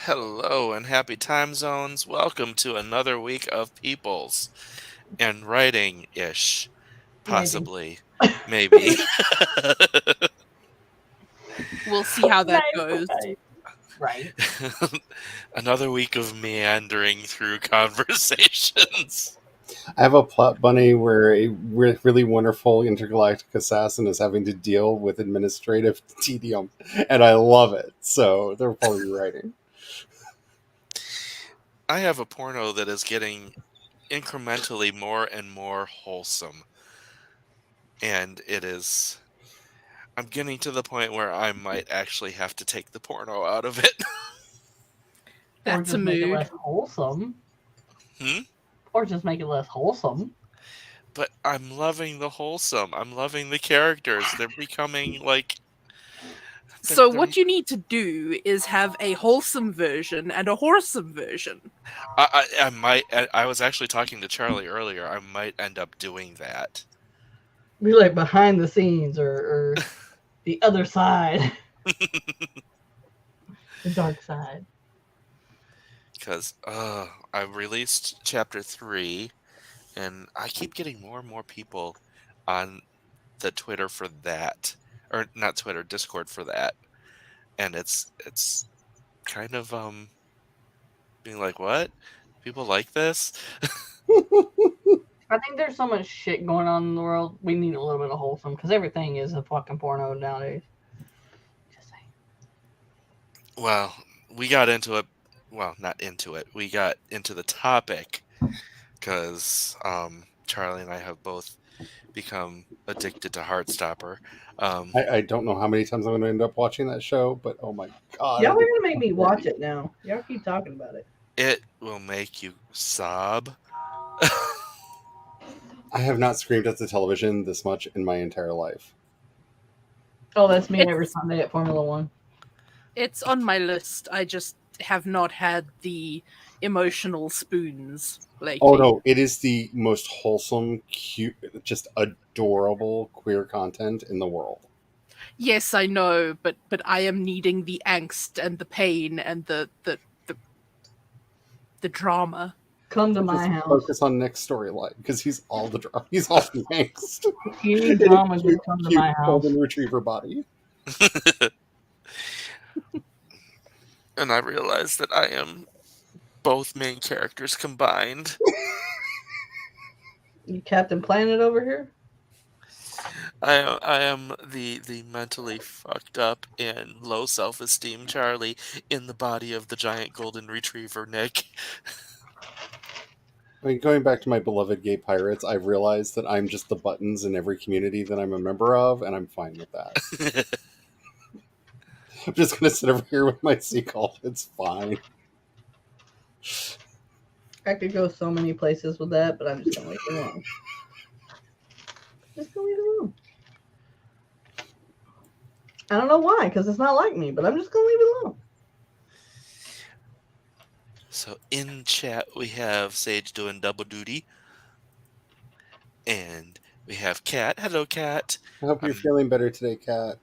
Hello and happy time zones. Welcome to another week of Peoples and Writing ish. Maybe. Possibly. Maybe. We'll see how that Right, goes. right. Right. Another week of meandering through conversations. I have a plot bunny where a really wonderful intergalactic assassin is having to deal with administrative tedium, and I love it. So they're probably writing. I have a porno that is getting incrementally more and more wholesome. And it is. I'm getting to the point where I might actually have to take the porno out of it. Or That's a just make it mood. less wholesome. Hmm? Or just make it less wholesome. But I'm loving the wholesome. I'm loving the characters. They're becoming like So they're what you need to do is have a wholesome version and a wholesome version. I might I was actually talking to Charlie earlier. I might end up doing that. Be like behind the scenes or the other side. The dark side. Because I released chapter 3 and I keep getting more and more people on the Twitter for that. Or not Twitter, Discord for that. And it's kind of being like, "What? People like this?" I think there's so much shit going on in the world. We need a little bit of wholesome because everything is a fucking porno nowadays. Just saying. Well, we got into it. Well, not into it. We got into the topic because Charlie and I have both become addicted to Heartstopper. Um, I don't know how many times I'm going to end up watching that show, but oh my god, Y'all it are is gonna make so me watch great. it now. Y'all keep talking about it. it will make you sob. I have not screamed at the television this much in my entire life. Oh, that's me every It's Sunday at Formula One. it's on my list. I just have not had the emotional spoons Oh lately. no, it is the most wholesome, cute, just adorable queer content in the world. Yes, I know, but I am needing the angst and the pain and the, the drama. Come to my Just house. focus on Nick's storyline because he's all the angst If you need in a drama, just come to cute my house. golden retriever body. And I realized that I am both main characters combined. You Captain Planet over here? I am the mentally fucked up and low self esteem Charlie in the body of the giant golden retriever Nick. I mean, going back to my beloved gay pirates, I've realized that I'm just the buttons in every community that I'm a member of, and I'm fine with that. I'm just gonna sit over here with my seagull. It's fine. I could go so many places with that, but I'm just gonna leave it alone. Just gonna leave it alone. I don't know why, because it's not like me, but I'm just gonna leave it alone. So in chat we have Sage doing double duty, and we have Cat. Hello, Cat. I hope you're I'm feeling better today, Kat.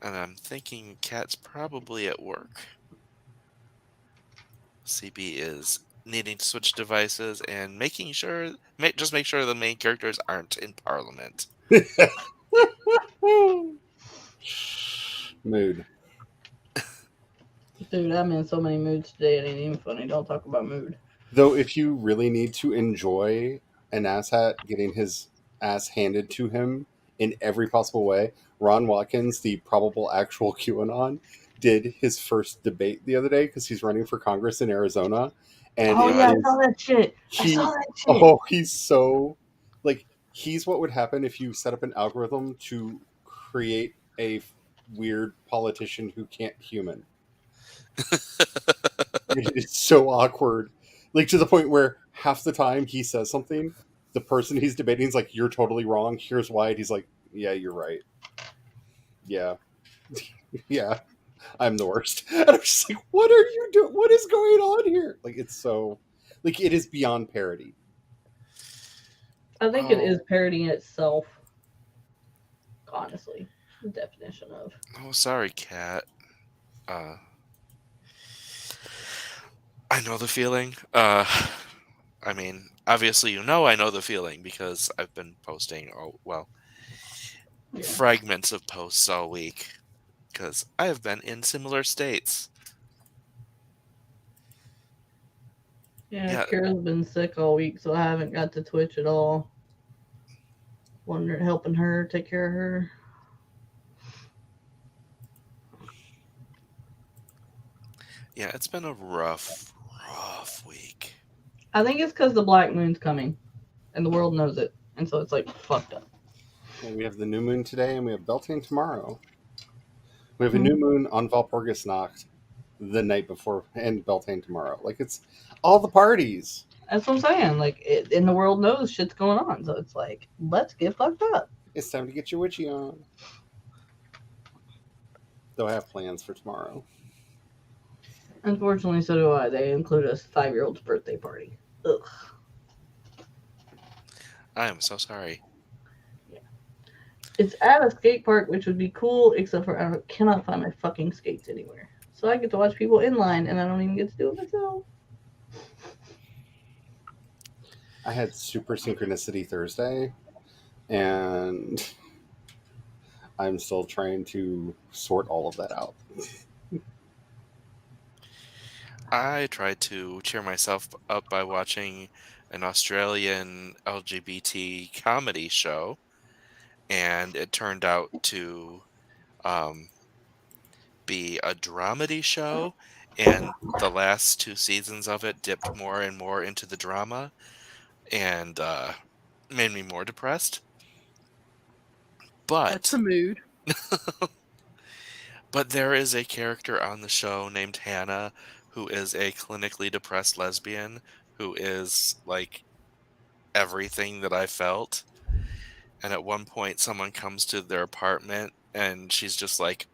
and I'm thinking Cat's probably at work. CB is needing to switch devices and making sure, just make sure the main characters aren't in Parliament. Mood. Dude, I'm in so many moods today, it ain't even funny. Don't talk about mood. Though, if you really need to enjoy an asshat getting his ass handed to him in every possible way, Ron Watkins, the probable actual QAnon, did his first debate the other day because he's running for Congress in Arizona, and Oh it yeah, I What? saw is that shit. I saw he. that shit. Oh, he's so like he's what would happen if you set up an algorithm to create a weird politician who can't human. It's so awkward. Like to the point where half the time he says something, the person he's debating is like, "You're totally wrong. Here's why." And he's like, "Yeah, you're right. Yeah, yeah, I'm the worst." And I'm just like, "What are you doing? What is going on here?" Like it's so, like it is beyond parody. I think it is Oh, parody in itself. Honestly, the definition of. oh, sorry, Cat. Uh, I know the feeling. I mean, obviously, I know the feeling because I've been posting, Yeah. fragments of posts all week because I have been in similar states. Yeah, Yeah, Kara's been sick all week, so I haven't got to Twitch at all. Wondering, helping her take care of her. yeah, it's been a rough, rough week. I think it's because the Black Moon's coming, and the world knows it, and so it's like fucked up. And we have the new moon today, and we have Beltane tomorrow. We have a new Mhm. moon on Valpurgisnacht the night before, and Beltane tomorrow. Like, it's all the parties. That's what I'm saying. Like, and the world knows shit's going on, so it's like, let's get fucked up. It's time to get your witchy on. Though I have plans for tomorrow. Unfortunately, so do I. They include a 5-year-old's birthday party. Ugh. I am so sorry. It's at a skate park, which would be cool, except for I cannot find my fucking skates anywhere. So I get to watch people in line, and I don't even get to do it myself. I had Super Synchronicity Thursday, and I'm still trying to sort all of that out. I tried to cheer myself up by watching an Australian LGBT comedy show, and it turned out to um, be a dramedy show, and the last two seasons of it dipped more and more into the drama, and made me more depressed. That's But a mood. but there is a character on the show named Hannah who is a clinically depressed lesbian who is like everything that I felt. And at one point, someone comes to their apartment and she's just like,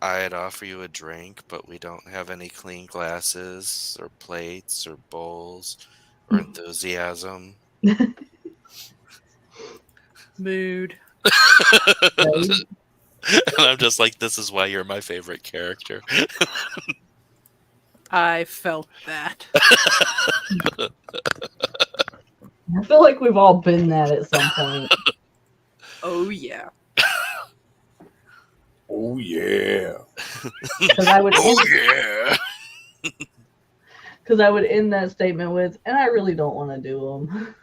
I'd offer you a drink, but we don't have any clean glasses or plates or bowls or enthusiasm. Mood. And I'm just like, this is why you're my favorite character. I felt that. I feel like we've all been that at some point. Oh yeah. Oh, yeah. Because I would Oh, yeah. because I would end that statement with, and I really don't want to do them.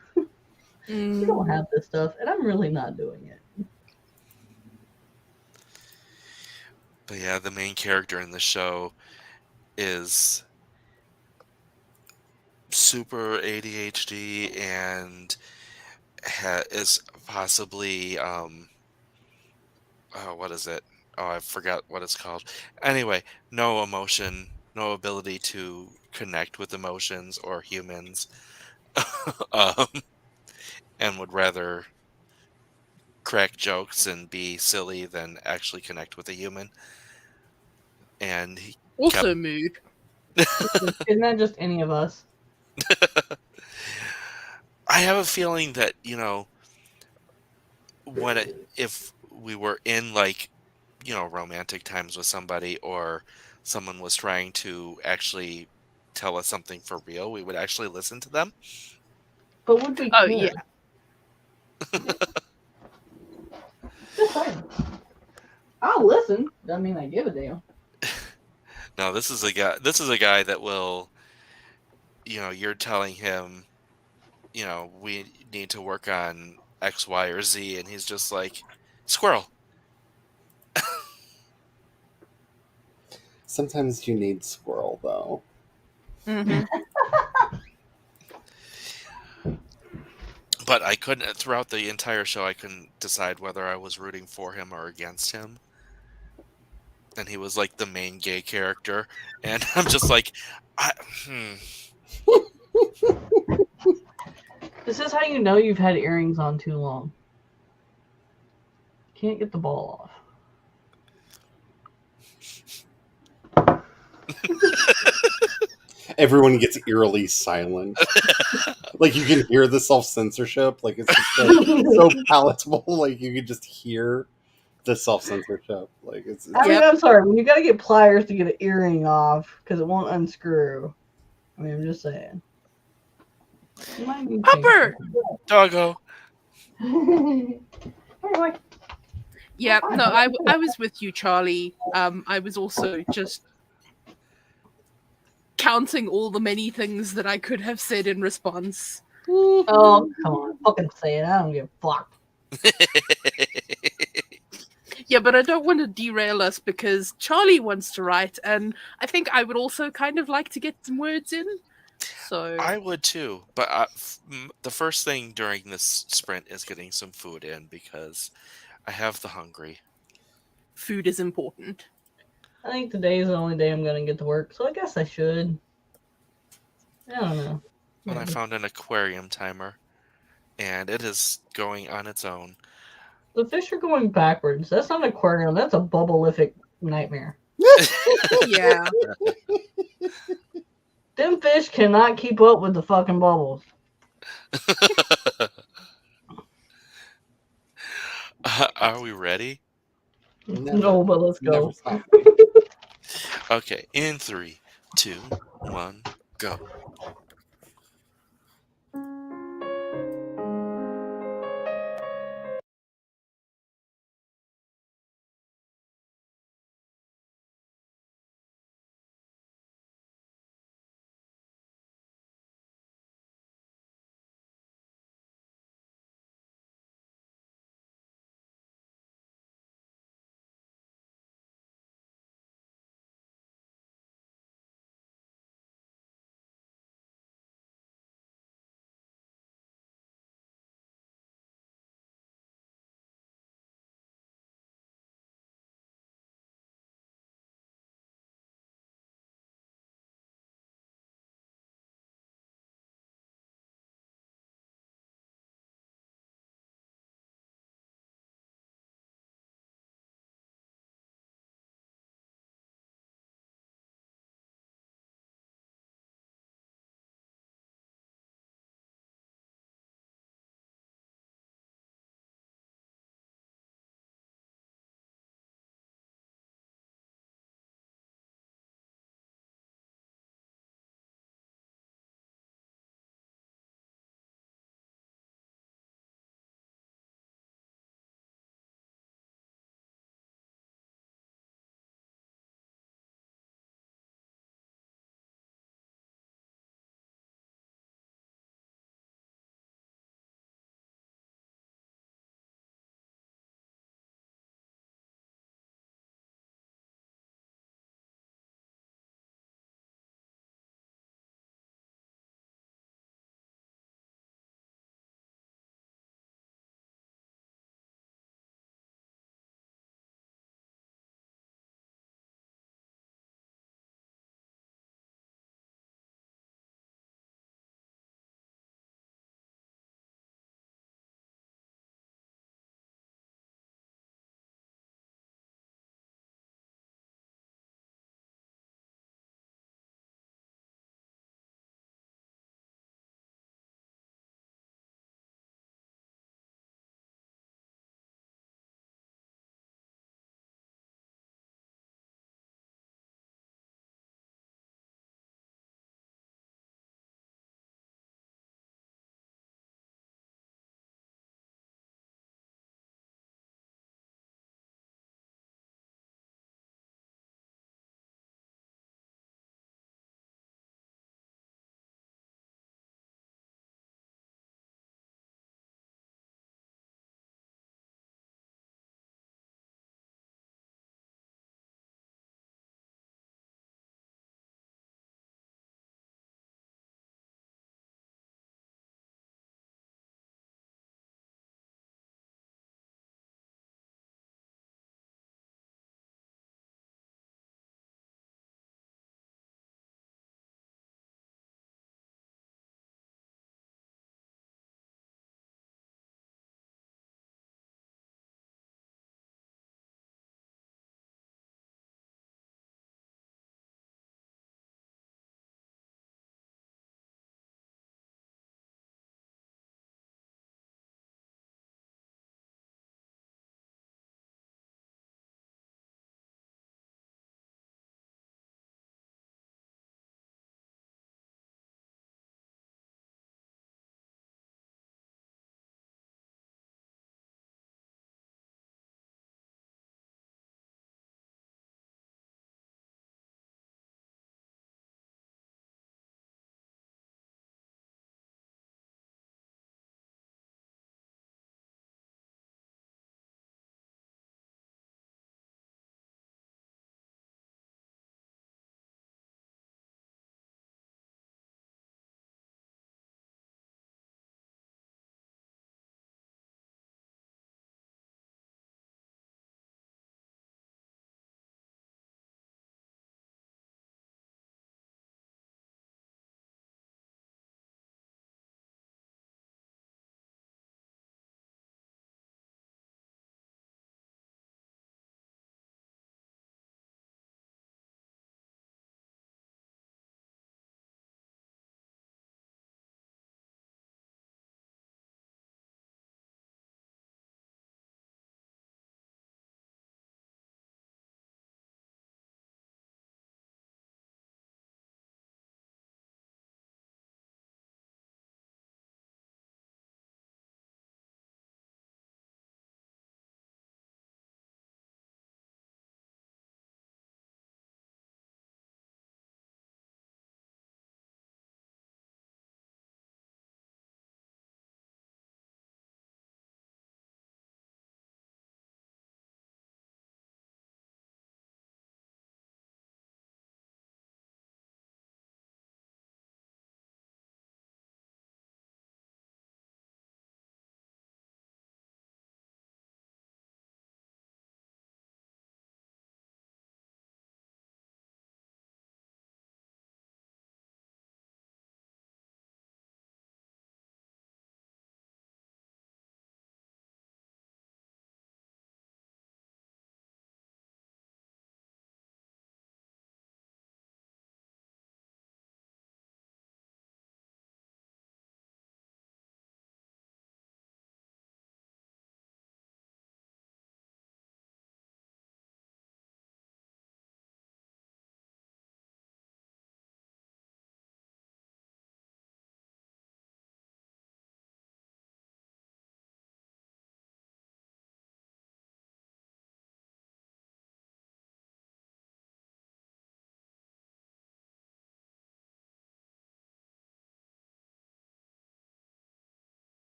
We don't have this stuff, and I'm really not doing it. But yeah, the main character in the show is super ADHD and is possibly oh, what is it? Oh, I forgot what it's called. Anyway, no emotion, no ability to connect with emotions or humans, um, and would rather crack jokes and be silly than actually connect with a human. And he kept. Also mood. Isn't that just any of us? I have a feeling that if we were in like romantic times with somebody, or someone was trying to actually tell us something for real, we would actually listen to them. But would we Oh care? yeah. Just saying. I'll listen. Doesn't mean I give a damn. No, this is a guy that will, you're telling him, we need to work on X, Y, or Z, and he's just like, squirrel. Sometimes you need squirrel, though. Mm-hmm. But I couldn't, throughout the entire show, I couldn't decide whether I was rooting for him or against him. And he was like the main gay character, and I'm just like, This is how you know you've had earrings on too long. Can't get the ball off. Everyone gets eerily silent. Like, you can hear the self-censorship. Like, it's just so palatable. Like, you can just hear the self censorship. Like I it's mean, Yep. I'm sorry. When you gotta get pliers to get an earring off because it won't unscrew. I mean, I'm just saying. You might need to change Pupper! Doggo. something. Anyway, Yeah, no, I was with you, Charlie. I was also just counting all the many things that I could have said in response. oh, come on. Fucking say it. I don't give a fuck. Yeah, but I don't want to derail us because Charlie wants to write, and I think I would also kind of like to get some words in. So, I would too, but the first thing during this sprint is getting some food in because I have the hungry. food is important. I think today is the only day I'm gonna get to work, so I guess I should. I don't know. And I Maybe. found an aquarium timer, and it is going on its own. The fish are going backwards. That's not an aquarium. That's a bubblific nightmare. Yeah. Them fish cannot keep up with the fucking bubbles. Are we ready? never, No, but let's never go. stop. Okay, in 3, 2, 1, go.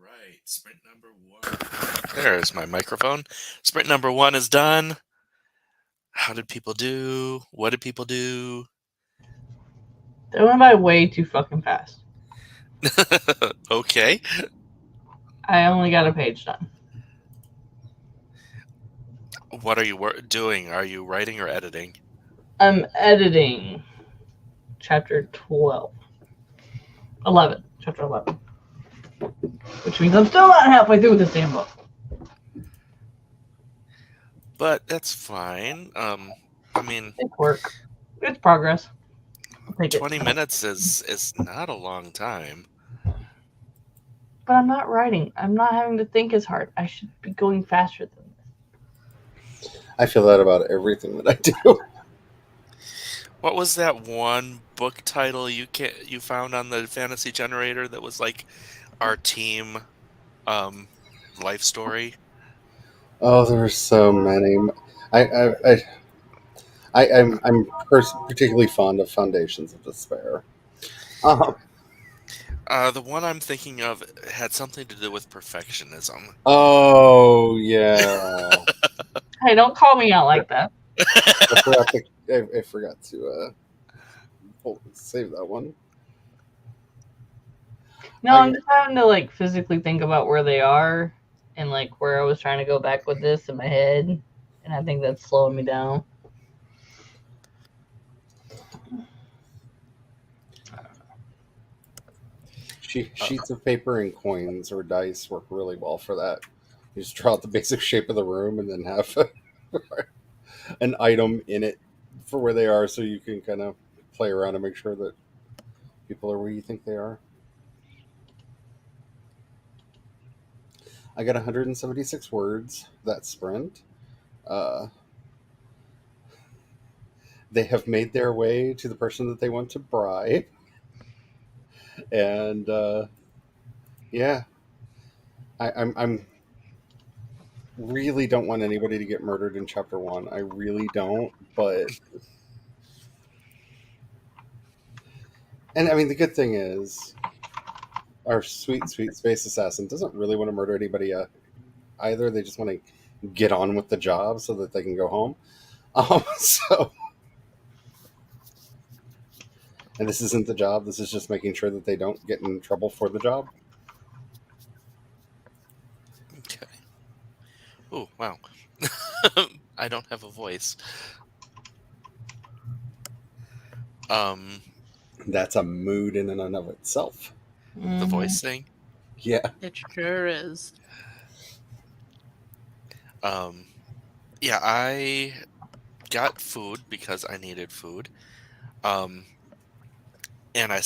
right, sprint number 1. There's my microphone. Sprint number 1 is done. How did people do? What did people do? They went by way too fucking fast. Okay. I only got a page done. What are you doing? Are you writing or editing? I'm editing chapter 12. 11. Chapter 11. Which means I'm still not halfway through this damn book. But that's fine. I mean, It's work. It's progress. I'll take it. 20 minutes is not a long time. But I'm not writing. I'm not having to think as hard. I should be going faster than this. I feel that about everything that I do. What was that one book title you found on the fantasy generator that was like our team life story? Oh, there's so many. I'm particularly fond of Foundations of Despair. Um, The one I'm thinking of had something to do with perfectionism. oh yeah, Hey, don't call me out like that. I forgot to save that one. No, I'm just having to like physically think about where they are and like where I was trying to go back with this in my head, and I think that's slowing me down. Sheets of paper and coins or dice work really well for that. You just draw out the basic shape of the room and then have an item in it for where they are, so you can kind of play around and make sure that people are where you think they are. I got 176 words that sprint. They have made their way to the person that they want to bribe, and yeah, I'm really don't want anybody to get murdered in chapter 1. I really don't, but and I mean the good thing is our sweet space assassin doesn't really want to murder anybody either. They just want to get on with the job so that they can go home. So, and this isn't the job. This is just making sure that they don't get in trouble for the job. Okay. Oh, wow. I don't have a voice. That's a mood in and of itself. The voice thing? Yeah. It sure is. Yeah, I got food because I needed food. And I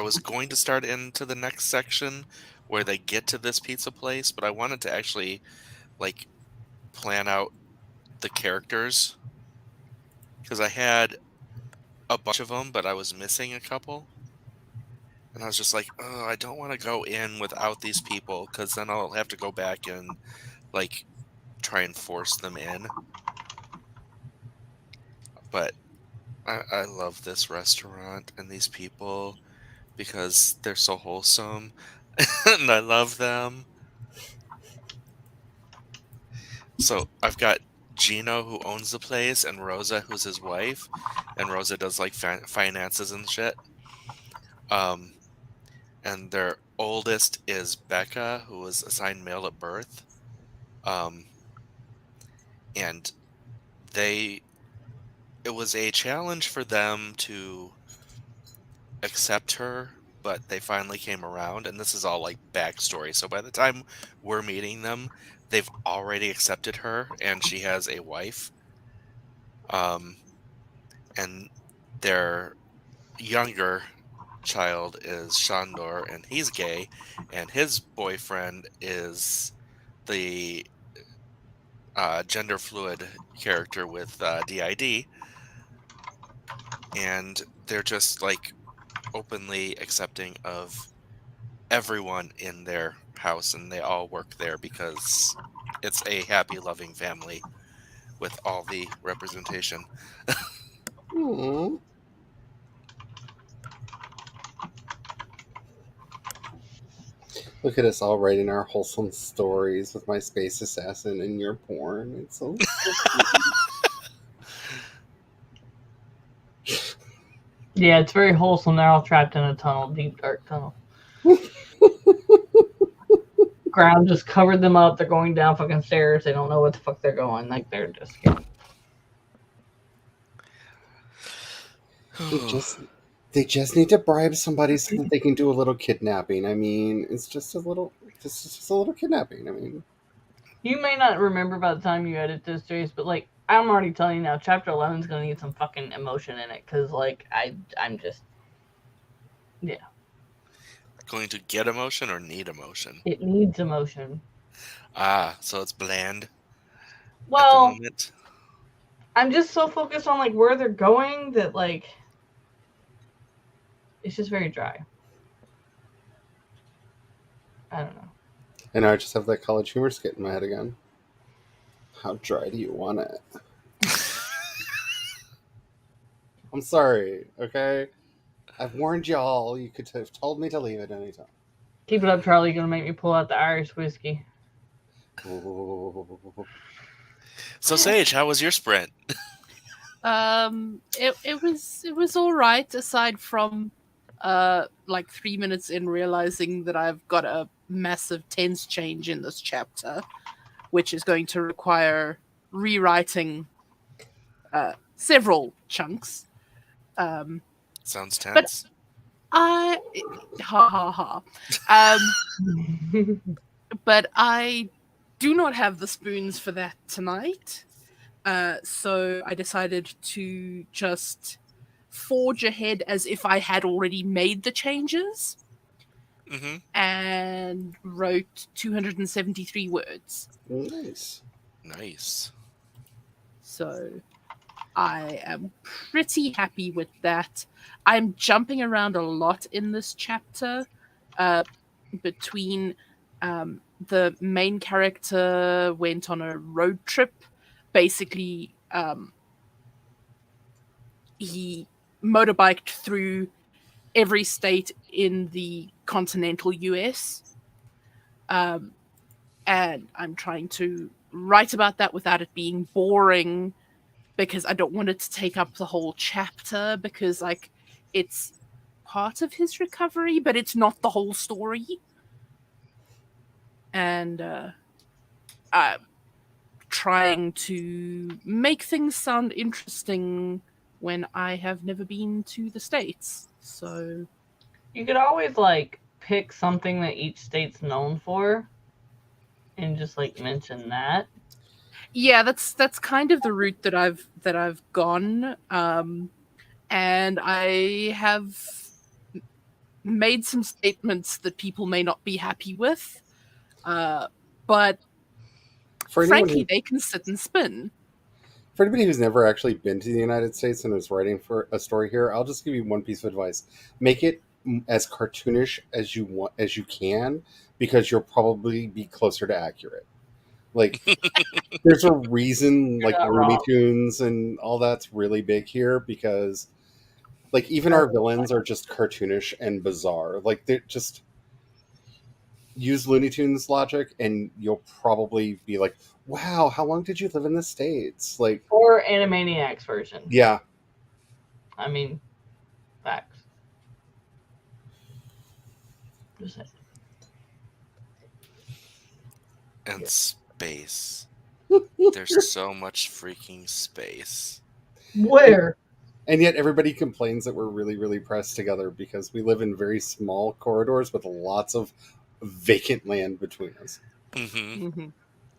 was going to start into the next section where they get to this pizza place, but I wanted to actually like plan out the characters because I had a bunch of them, but I was missing a couple. And I was just like, oh, I don't want to go in without these people because then I'll have to go back and like try and force them in. But I love this restaurant and these people because they're so wholesome and I love them. So I've got Gino who owns the place and Rosa who's his wife, and Rosa does like finances and shit. And their oldest is Becca, who was assigned male at birth. And they it was a challenge for them to accept her, but they finally came around, and this is all like backstory. So by the time we're meeting them, they've already accepted her, and she has a wife. Um, and their younger child is Shandor, and he's gay, and his boyfriend is the gender fluid character with DID, and they're just like openly accepting of everyone in their house, and they all work there because it's a happy, loving family with all the representation. Aww. Look at us all writing our wholesome stories with my space assassin and your porn. It's so sweet. Yeah, it's very wholesome. They're all trapped in a tunnel, deep dark tunnel. Ground just covered them up. They're going down fucking stairs. They don't know what the fuck they're going. Like they're just scared. They just need to bribe somebody so that they can do a little kidnapping. I mean, it's just a little. This is just a little kidnapping. I mean, You may not remember by the time you edit this, Jace, but like I'm already telling you now, chapter 11 is gonna need some fucking emotion in it, because like I'm just Going to get emotion or need emotion? it needs emotion. Ah, so it's bland at the Well, moment. I'm just so focused on like where they're going that like it's just very dry. I don't know. and now I just have that college humor skit in my head again. How dry do you want it? I'm sorry, okay? I've warned y'all. You could have told me to leave at any time. Keep it up, Charlie. You're gonna make me pull out the Irish whiskey. So Sage, how was your sprint? It was all right, aside from like 3 minutes in realizing that I've got a massive tense change in this chapter, which is going to require rewriting several chunks. Sounds But tense. I ha ha ha. But I do not have the spoons for that tonight. So I decided to just forge ahead as if I had already made the changes Mm-hmm. and wrote 273 words. Nice. Nice. So I am pretty happy with that. I'm jumping around a lot in this chapter between the main character went on a road trip. Basically, he motorbiked through every state in the continental US. And I'm trying to write about that without it being boring, because I don't want it to take up the whole chapter, because like it's part of his recovery, but it's not the whole story. And I'm trying to make things sound interesting when I have never been to the States. So You could always like pick something that each state's known for and just like mention that. yeah, that's kind of the route that I've gone. And I have made some statements that people may not be happy with. But For anyone frankly, who, they can sit and spin. for anybody who's never actually been to the United States and is writing for a story here, I'll just give you one piece of advice: make it as cartoonish as you want, as you can, because you'll probably be closer to accurate. Like, there's a reason You're like not Looney wrong. Tunes and all that's really big here, because like even our villains are just cartoonish and bizarre. Like they just use Looney Tunes logic and you'll probably be like, wow, how long did you live in the States? Like, Or Animaniacs version. yeah. I mean, facts. Just saying. And Yeah. space. There's so much freaking space. Where? And yet everybody complains that we're really, really pressed together because we live in very small corridors with lots of vacant land between us. Mm-hmm. Mm-hmm.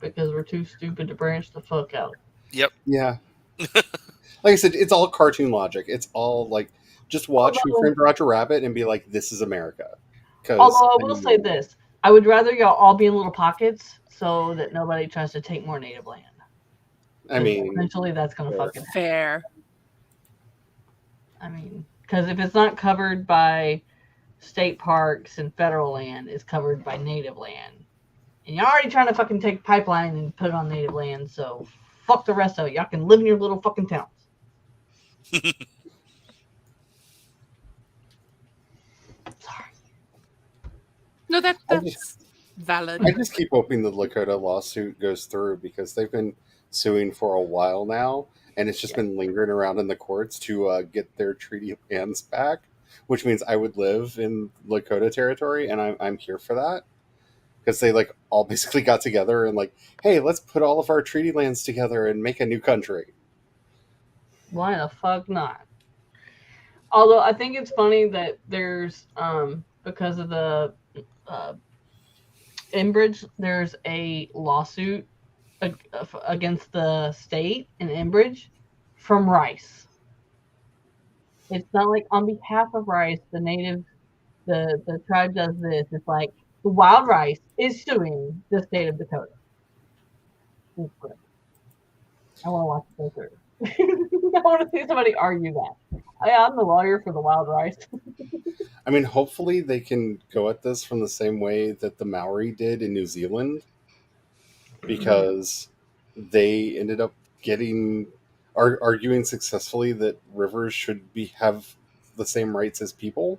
Because we're too stupid to branch the fuck out. Yep. Yeah. Like I said, it's all cartoon logic. It's all like, just watch Who Framed Roger Rabbit and be like, this is America. Although I will say this, I would rather y'all all be in little pockets so that nobody tries to take more native land. I mean, eventually that's going to fucking happen. Fair. I mean, because if it's not covered by state parks and federal land, it's covered by native land. And you're already trying to fucking take pipeline and put it on native land, so fuck the rest of it. Y'all can live in your little fucking towns. Sorry. No, I just, that's valid. I just keep hoping the Lakota lawsuit goes through because they've been suing for a while now, and it's just Yeah. been lingering around in the courts to get their treaty lands back, which means I would live in Lakota territory, and I'm here for that because they like all basically got together and like, hey, let's put all of our treaty lands together and make a new country. Why the fuck not? Although I think it's funny that there's because of the uh, Enbridge, there's a lawsuit against the state in Enbridge from Rice. It's not like on behalf of Rice, the native, the tribe does this. It's like the wild rice is suing the state of Dakota. It's good. I want to watch it go through. I want to see somebody argue that. I'm the lawyer for the wild rice. I mean, hopefully they can go at this from the same way that the Maori did in New Zealand, because they ended up getting arguing successfully that rivers should be have the same rights as people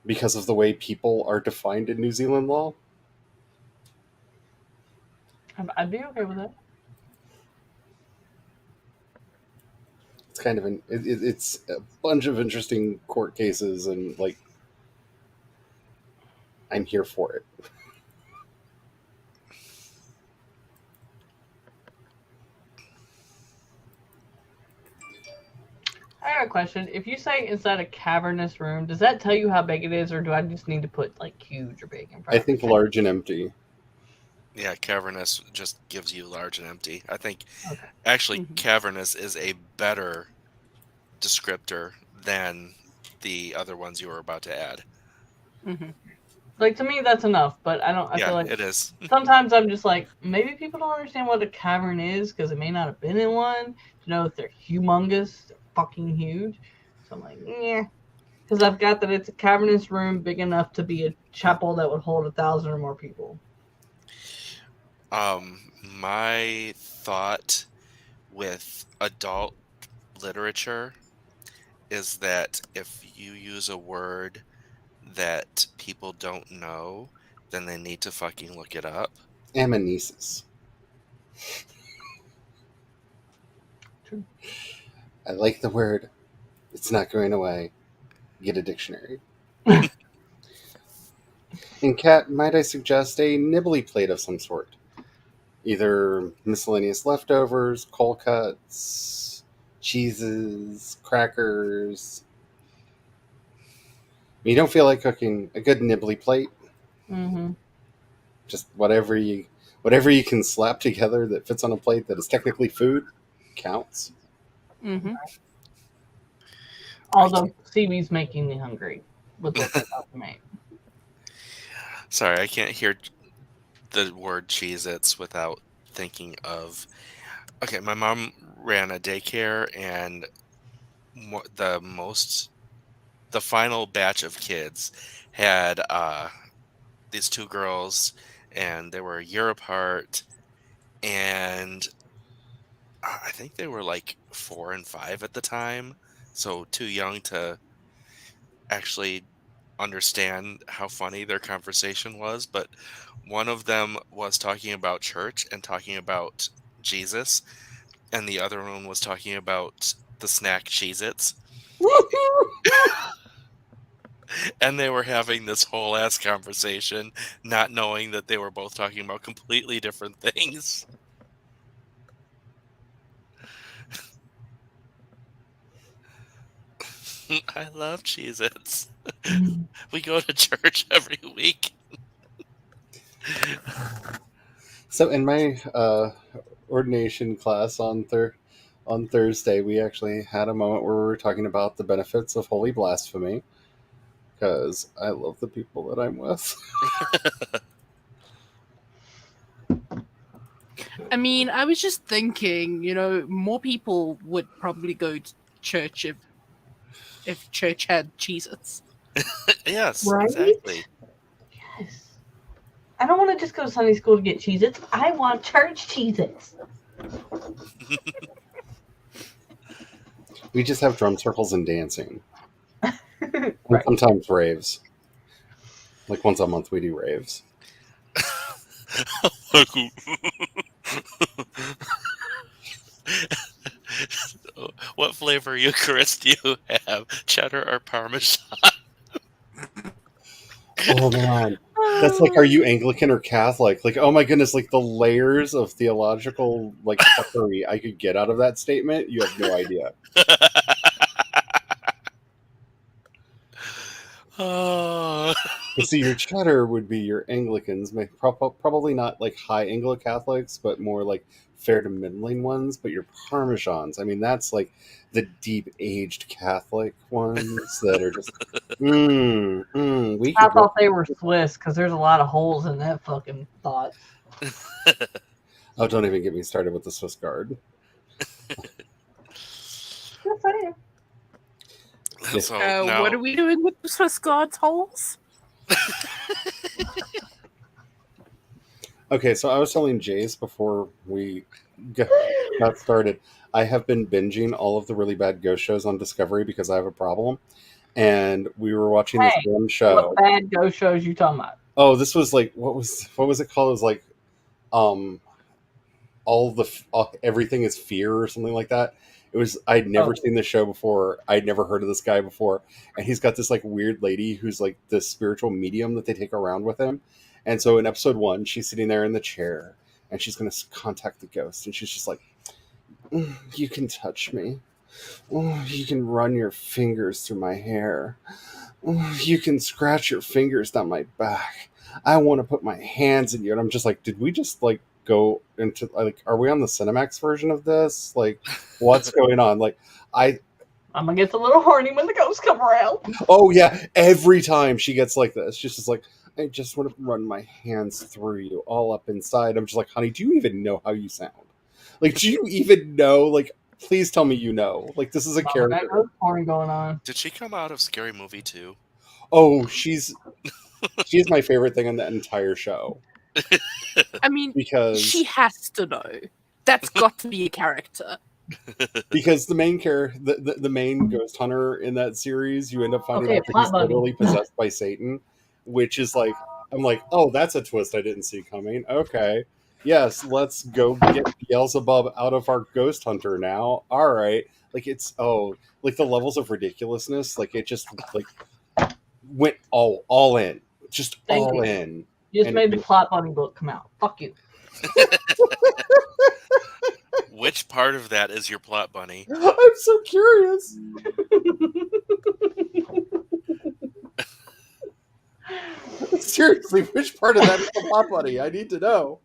because of the way people are defined in New Zealand law. I'd be okay with that. It's kind of it's a bunch of interesting court cases, and like I'm here for it. I got a question. If you say inside a cavernous room, does that tell you how big it is, or do I just need to put like huge or big in front I of it? think large and empty. Yeah, cavernous just gives you large and empty. I think Okay. actually Mhm. cavernous is a better descriptor than the other ones you were about to add. Hmm. Like to me, that's enough. But I don't. I feel Yeah, like it is. sometimes I'm just like maybe people don't understand what a cavern is because it may not have been in one to know if they're humongous, they're fucking huge. So I'm like, yeah. Because I've got that it's a cavernous room big enough to be a chapel that would hold 1,000 or more people. My thought with adult literature is that if you use a word that people don't know, then they need to fucking look it up. Amnesis. True. I like the word. It's not going away. Get a dictionary. And Kat, might I suggest a nibbly plate of some sort? Either miscellaneous leftovers, cold cuts, cheeses, crackers. When you don't feel like cooking, a good nibbly plate, Mm-hmm. just whatever you can slap together that fits on a plate that is technically food, counts. Hmm. I Although can, seaweed's making me hungry with what they're about to make. sorry, I can't hear the word Cheez-Its without thinking of. Okay, my mom ran a daycare, and the final batch of kids had these two girls, and they were a year apart, and I think they were like 4 and 5 at the time, so too young to actually understand how funny their conversation was. But one of them was talking about church and talking about Jesus, and the other one was talking about the snack Cheez Its. And they were having this whole ass conversation, not knowing that they were both talking about completely different things. I love Cheez Its. We go to church every week. So in my ordination class on Thursday, we actually had a moment where we were talking about the benefits of holy blasphemy because I love the people that I'm with. I mean, I was just thinking, more people would probably go to church if church had Cheez-Its. Yes, Right? exactly. Yes. I don't want to just go to Sunday school to get Cheez Its. I want church Cheez Its. We just have drum circles and dancing, and Right. sometimes raves. Like once a month we do raves. What flavor Eucharist do you have? Cheddar or Parmesan? Oh man. That's like, are you Anglican or Catholic? Like, oh my goodness, like the layers of theological like fuckery I could get out of that statement, you have no idea. Oh. So your cheddar would be your Anglicans, probably not like high Anglo Catholics, but more like fair to middling ones. But your Parmesans, I mean, that's like the deep aged Catholic ones that are just, we I could go. thought they were Swiss because there's a lot of holes in that fucking thought. Oh, don't even get me started with the Swiss Guard. Just saying. Yeah. So now, What are we doing with the Swiss Guards holes? Okay, so I was telling Jace before we got started, I have been binging all of the really bad ghost shows on Discovery because I have a problem. And we were watching this Hey, one what show. bad ghost shows you talking about? Oh, this was like what was it called? It was like um everything is fear or something like that. It was I'd never Oh. seen this show before. I'd never heard of this guy before, and he's got this like weird lady who's like this spiritual medium that they take around with him. And so in episode 1, she's sitting there in the chair and she's going to contact the ghost, and she's just like, "You can touch me. Oh, you can run your fingers through my hair. Oh, you can scratch your fingers down my back. I want to put my hands in you." And I'm just like, did we just like go into like, are we on the Cinemax version of this? Like, what's going on? Like, I'm gonna get a little horny when the ghosts come around. oh yeah, every time she gets like this, she's just like, I just want to run my hands through you all up inside. I'm just like, honey, do you even know how you sound? Like, do you even know? Like, please tell me you know. Like, this is a Got character. ghost porn going on. did she come out of Scary Movie 2? Oh, she's my favorite thing on the entire show I mean, because she has to know. That's got to be a character. the main the main ghost hunter in that series, you end up finding Okay, out that plot he's bunny. totally possessed by Satan, which is like, I'm like, oh, that's a twist I didn't see coming. Okay, yes, let's go get Beelzebub out of our ghost hunter now. All right, like it's like the levels of ridiculousness, like it just like went all in, just Thank all you. in. You just And made the plot bunny book come out. Fuck you. Which part of that is your plot bunny? I'm so curious. Seriously, which part of that is the plot buddy? I need to know.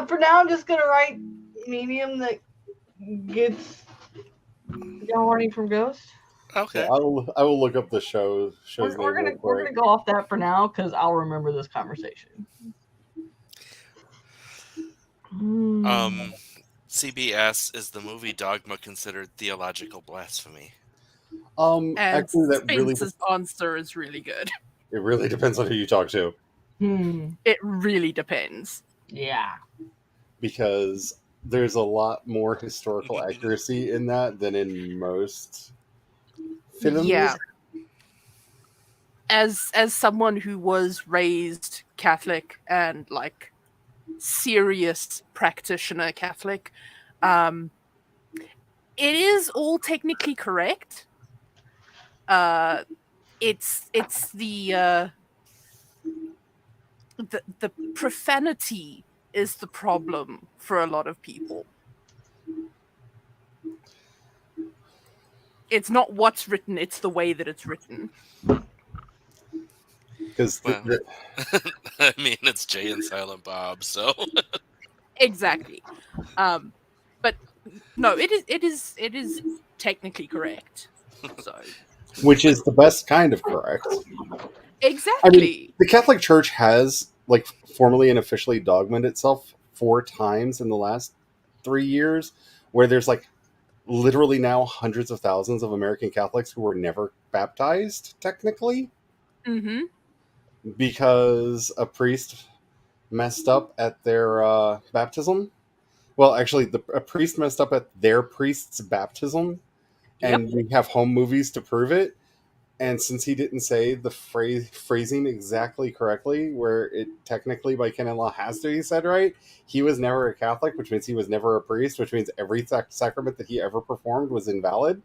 For now, I'm just gonna write medium that gets horny from ghosts. Okay. I will look up the show's We're name gonna real we're gonna quick. go off that for now because I'll remember this conversation. CBS, is the movie Dogma considered theological blasphemy? And Actually, that really Spencer's answer is really good. it really depends on who you talk to, It really depends. Yeah. because there's a lot more historical accuracy in that than in most films. Yeah. As someone who was raised Catholic and like serious practitioner Catholic, it is all technically correct. It's the profanity is the problem for a lot of people. It's not what's written, it's the way that it's written. Because Well, I mean, it's Jay and Silent Bob, so Exactly. But no, it is technically correct. So which is the best kind of correct. exactly. I mean, the Catholic Church has like formally and officially dogmaed itself 4 times in the last 3 years, where there's like literally now hundreds of thousands of American Catholics who were never baptized technically Mm-hmm. because a priest messed up at their baptism. Well, actually, a priest messed up at their priest's baptism, Yep. and we have home movies to prove it. And since he didn't say the phrasing exactly correctly, where it technically by canon law has to be said right, he was never a Catholic, which means he was never a priest, which means every sacrament that he ever performed was invalid.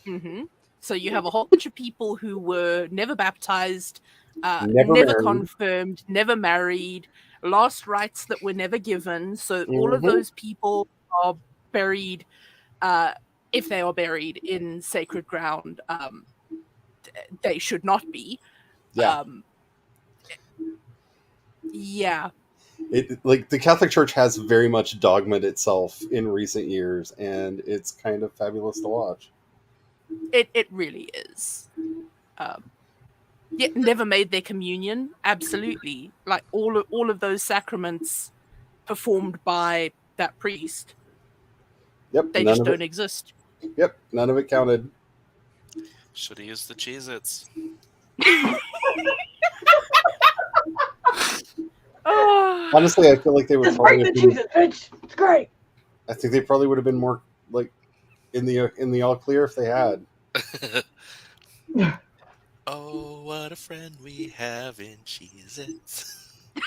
Hmm. So you have a whole bunch of people who were never baptized, Never never married. confirmed, never married, last rites that were never given. So all of Mhm. those people are buried, if they are buried in sacred ground. They should not be. Yeah. Um, yeah, It like the Catholic Church has very much dogmaed itself in recent years, and it's kind of fabulous to watch. it really is. Yeah, never made their communion. Absolutely, like all of those sacraments performed by that priest, Yep, they none just of it. don't exist. Yep, none of it counted. Should have used the Cheez-Its. Oh, Honestly, I feel like they would Just probably break have the been. cheeses, bitch. It's great. I think they probably would have been more like in the all clear if they had. Oh, what a friend we have in Cheez-Its. You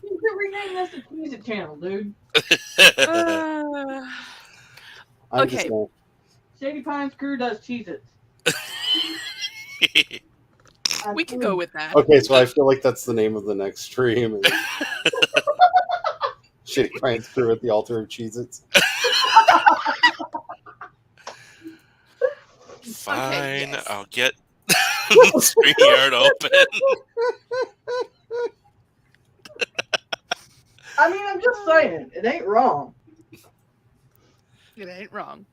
should rename this a Cheez It channel, dude. uh, I'm just okay. saying. Shady Pines Crew does Cheez Its. We can go with that. Okay, so I feel like that's the name of the next stream. Is Shady Pines Crew at the altar of Cheez-Its. Fine, yes. I'll get StreamYard open. I mean, I'm just saying, it ain't wrong. It ain't wrong.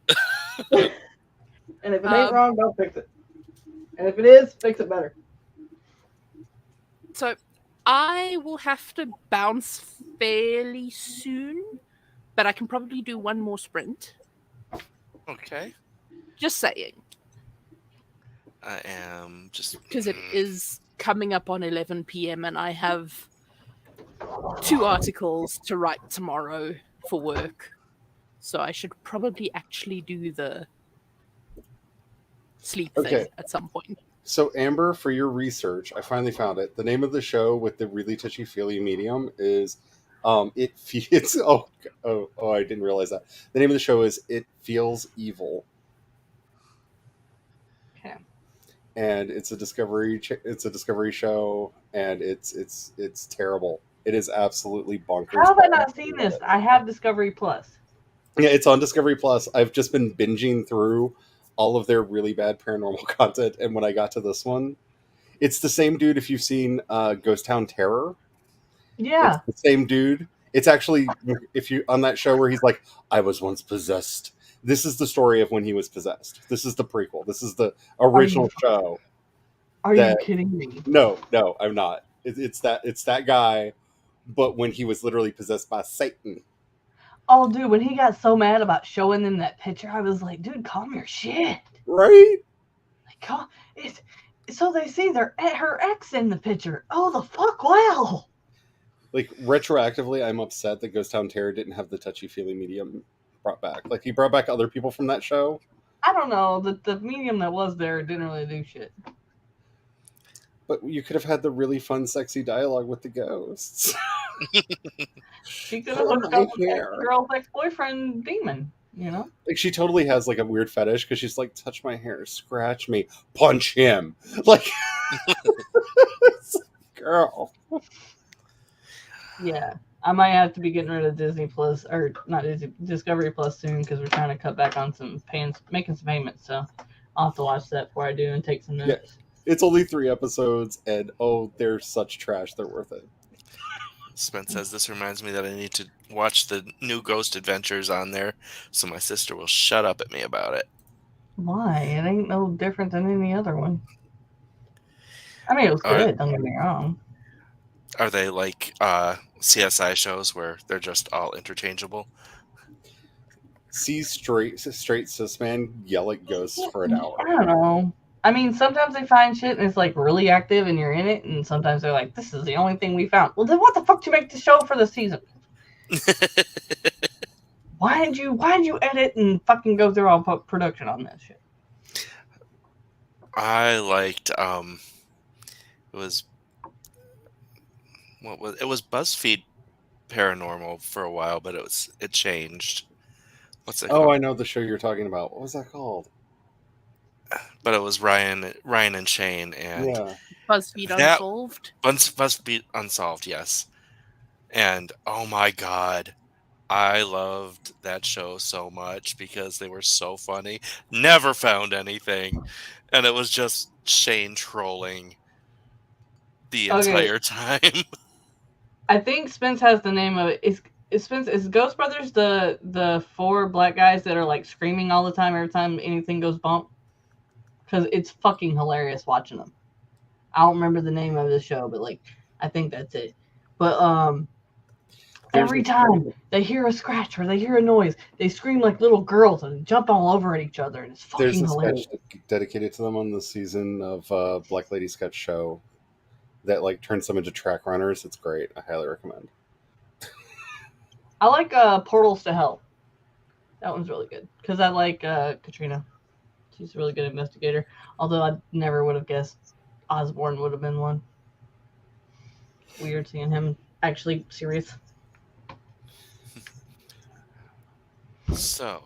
And if it ain't Um, wrong, don't fix it. And if it is, fix it better. So I will have to bounce fairly soon, but I can probably do one more sprint. Okay. Just saying, I am just because it is coming up on 11 p.m. and I have 2 articles to write tomorrow for work. So I should probably actually do the sleep Okay. thing at some point. So Amber, for your research, I finally found it. The name of the show with the really touchy feely medium is It Feels I didn't realize that. The name of the show is It Feels Evil. Okay. And it's a discovery show, and it's terrible. It is absolutely bonkers. How have I not seen this? I have Discovery Plus. Yeah, it's on Discovery Plus. I've just been binging through all of their really bad paranormal content, and when I got to this one, it's the same dude. If you've seen Ghost Town Terror, Yeah. it's the same dude. It's actually if you on that show where he's like, I was once possessed. This is the story of when he was possessed. This is the prequel. This is the original show. Are that- you kidding me? No, I'm not. It's that guy, but when he was literally possessed by Satan. Oh, dude, when he got so mad about showing them that picture, I was like, dude, calm your shit. Right? Like, so they see her ex in the picture. Oh, the fuck, well. Like retroactively, I'm upset that Ghost Town Terror didn't have the touchy feely medium brought back. Like he brought back other people from that show. I don't know. The medium that was there didn't really do shit. But you could have had the really fun, sexy dialogue with the ghosts. She could have hooked up with that girl's ex-boyfriend demon, you know? Like she totally has like a weird fetish because she's like, touch my hair, scratch me, punch him. Like, girl. Yeah. I might have to be getting rid of Disney Plus, or not Disney, Discovery Plus soon, because we're trying to cut back on making some payments. So I'll have to watch that before I do and take some notes. It's only 3 episodes, and oh, they're such trash. They're worth it. Spence says this reminds me that I need to watch the new Ghost Adventures on there, so my sister will shut up at me about it. Why? It ain't no different than any other one. I mean, it was good. Don't get me wrong. Are they like CSI shows where they're just all interchangeable? See straight cis man yell at ghosts for an hour. I don't know. I mean, sometimes they find shit and it's like really active and you're in it, and sometimes they're like, this is the only thing we found. Well, then what the fuck did you make the show for the season? Why did you edit and fucking go through all production on this shit? I liked it was it was BuzzFeed Paranormal for a while, but it changed. What's it Oh, I called? know the show you're talking about. What was that called? But it was Ryan and Shane, and Yeah. BuzzFeed that Unsolved. BuzzFeed Unsolved, yes. And oh my god, I loved that show so much because they were so funny. Never found anything, and it was just Shane trolling the Okay, entire time. I think Spence has the name of it. Is Ghost Brothers the four black guys that are like screaming all the time every time anything goes bump? Because it's fucking hilarious watching them. I don't remember the name of the show, but like I think that's it. But There's every a time they hear a scratch or they hear a noise, they scream like little girls and jump all over at each other, and it's there's fucking a hilarious. sketch dedicated to them on the season of Black Lady Sketch Show that like turns them into track runners. It's great. I highly recommend. I like Portals to Hell. That one's really good because I like Katrina. She's a really good investigator. Although I never would have guessed Osborne would have been one. It's weird seeing him actually serious. So,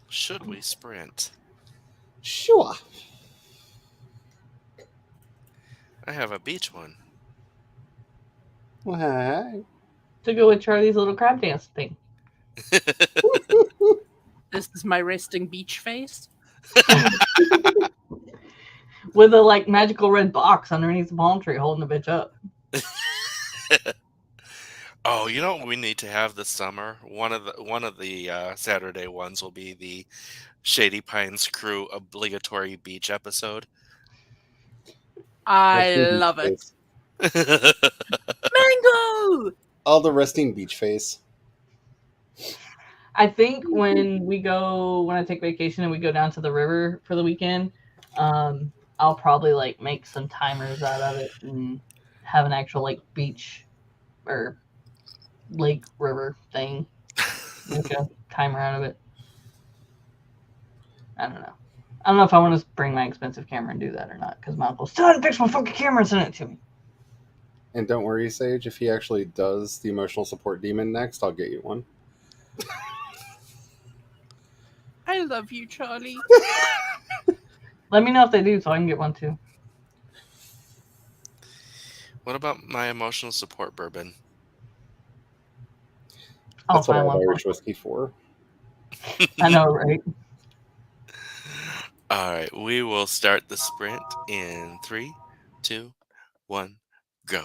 should we sprint? Sure. I have a beach one. Why? To go with Charlie's little crab dance thing. This is my resting beach face. With a like magical red box underneath the palm tree holding the bitch up. Oh, you know what we need to have this summer? One of the Saturday ones will be the Shady Pines Crew obligatory beach episode. I Resting beach love it. face. Mango! All the resting beach face. I think when I take vacation and we go down to the river for the weekend, I'll probably like make some timers out of it and have an actual like beach or lake river thing. Make a timer out of it. I don't know. I don't know if I want to bring my expensive camera and do that or not because my uncle still hasn't fixed my fucking camera and sent it to me. And don't worry, Sage, if he actually does the emotional support demon next, I'll get you one. I love you, Charlie. Let me know if they do so I can get one too. What about my emotional support bourbon? I'll That's what I find have one for Irish whiskey for. you. I know, right? All right, we will start the sprint in 3, 2, 1, go.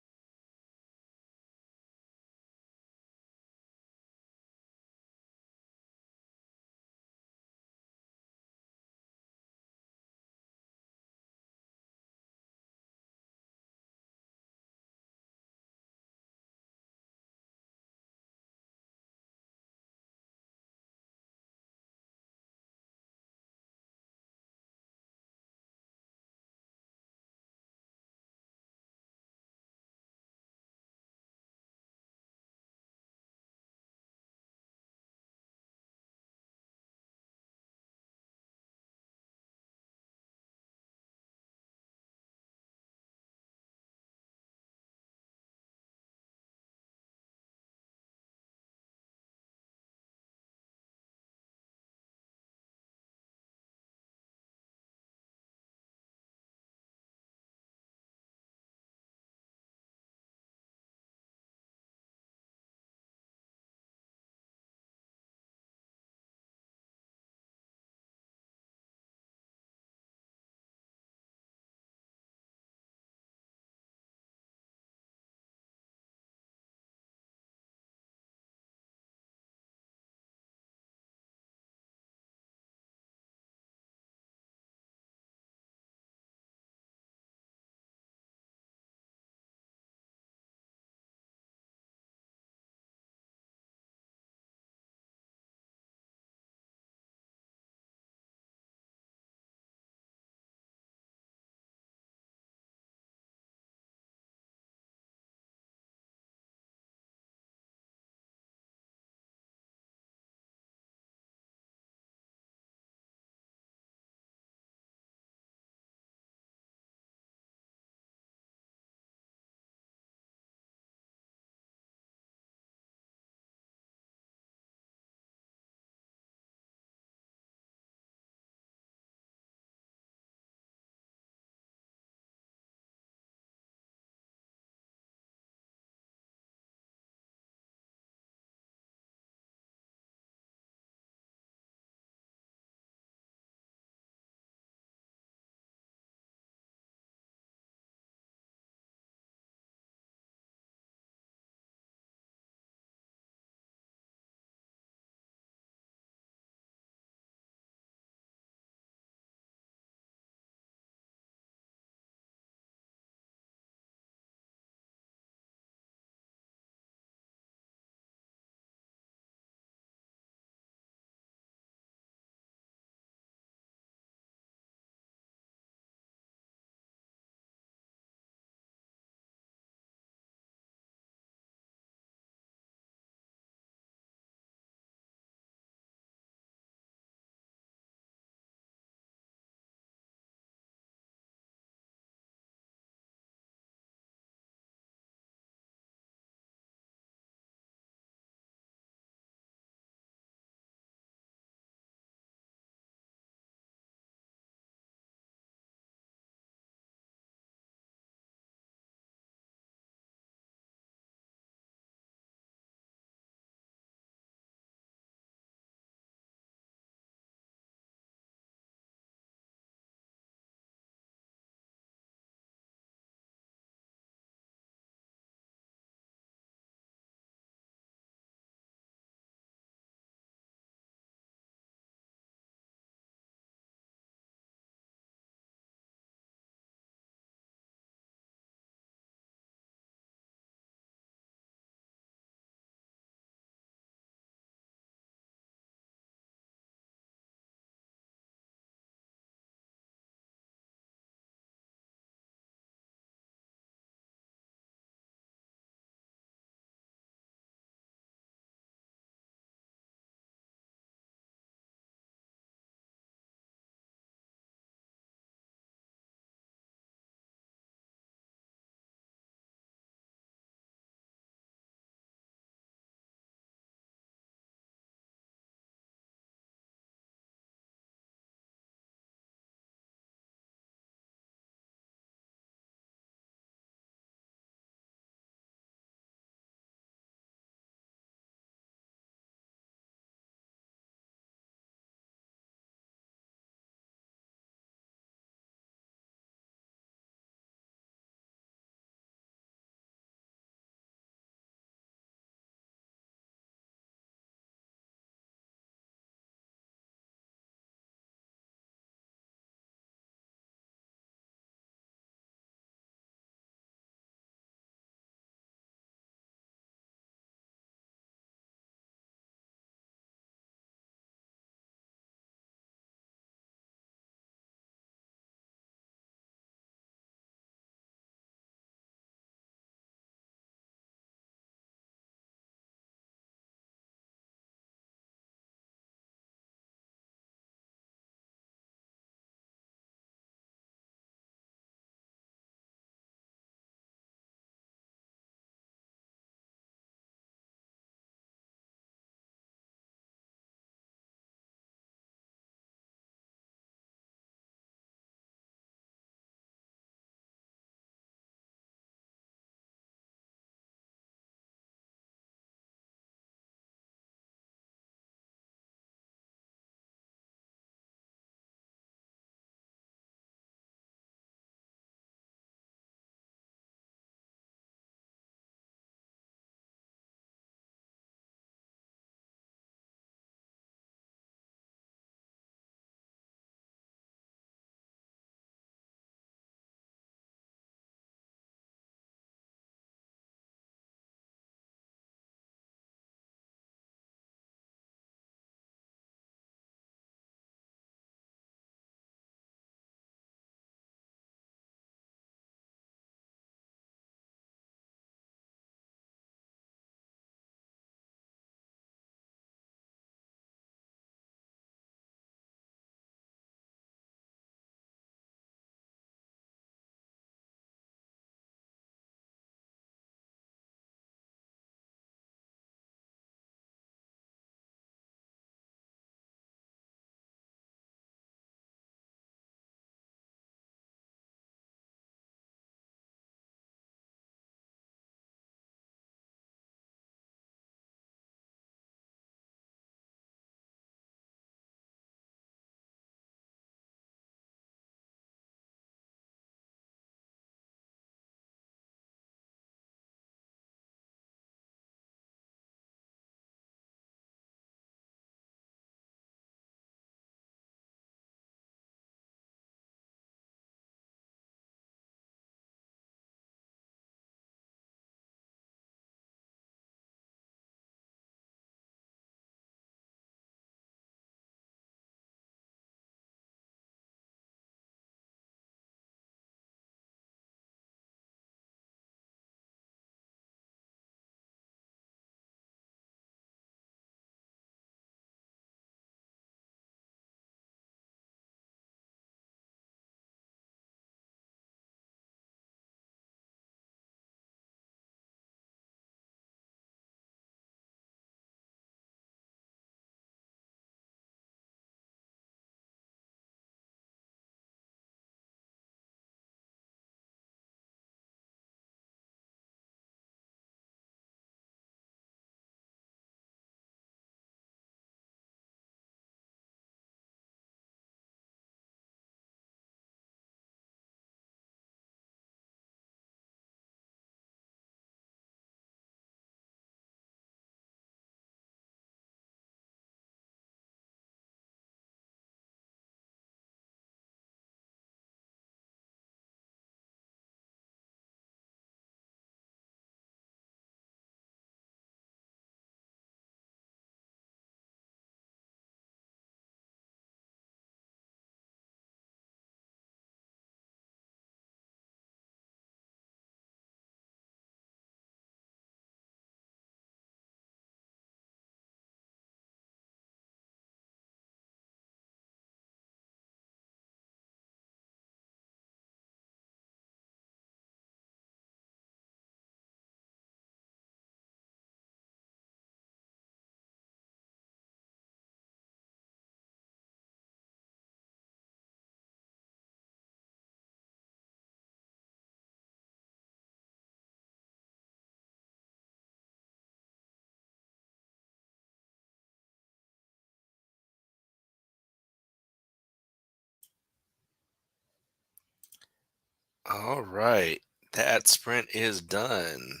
All right. That sprint is done.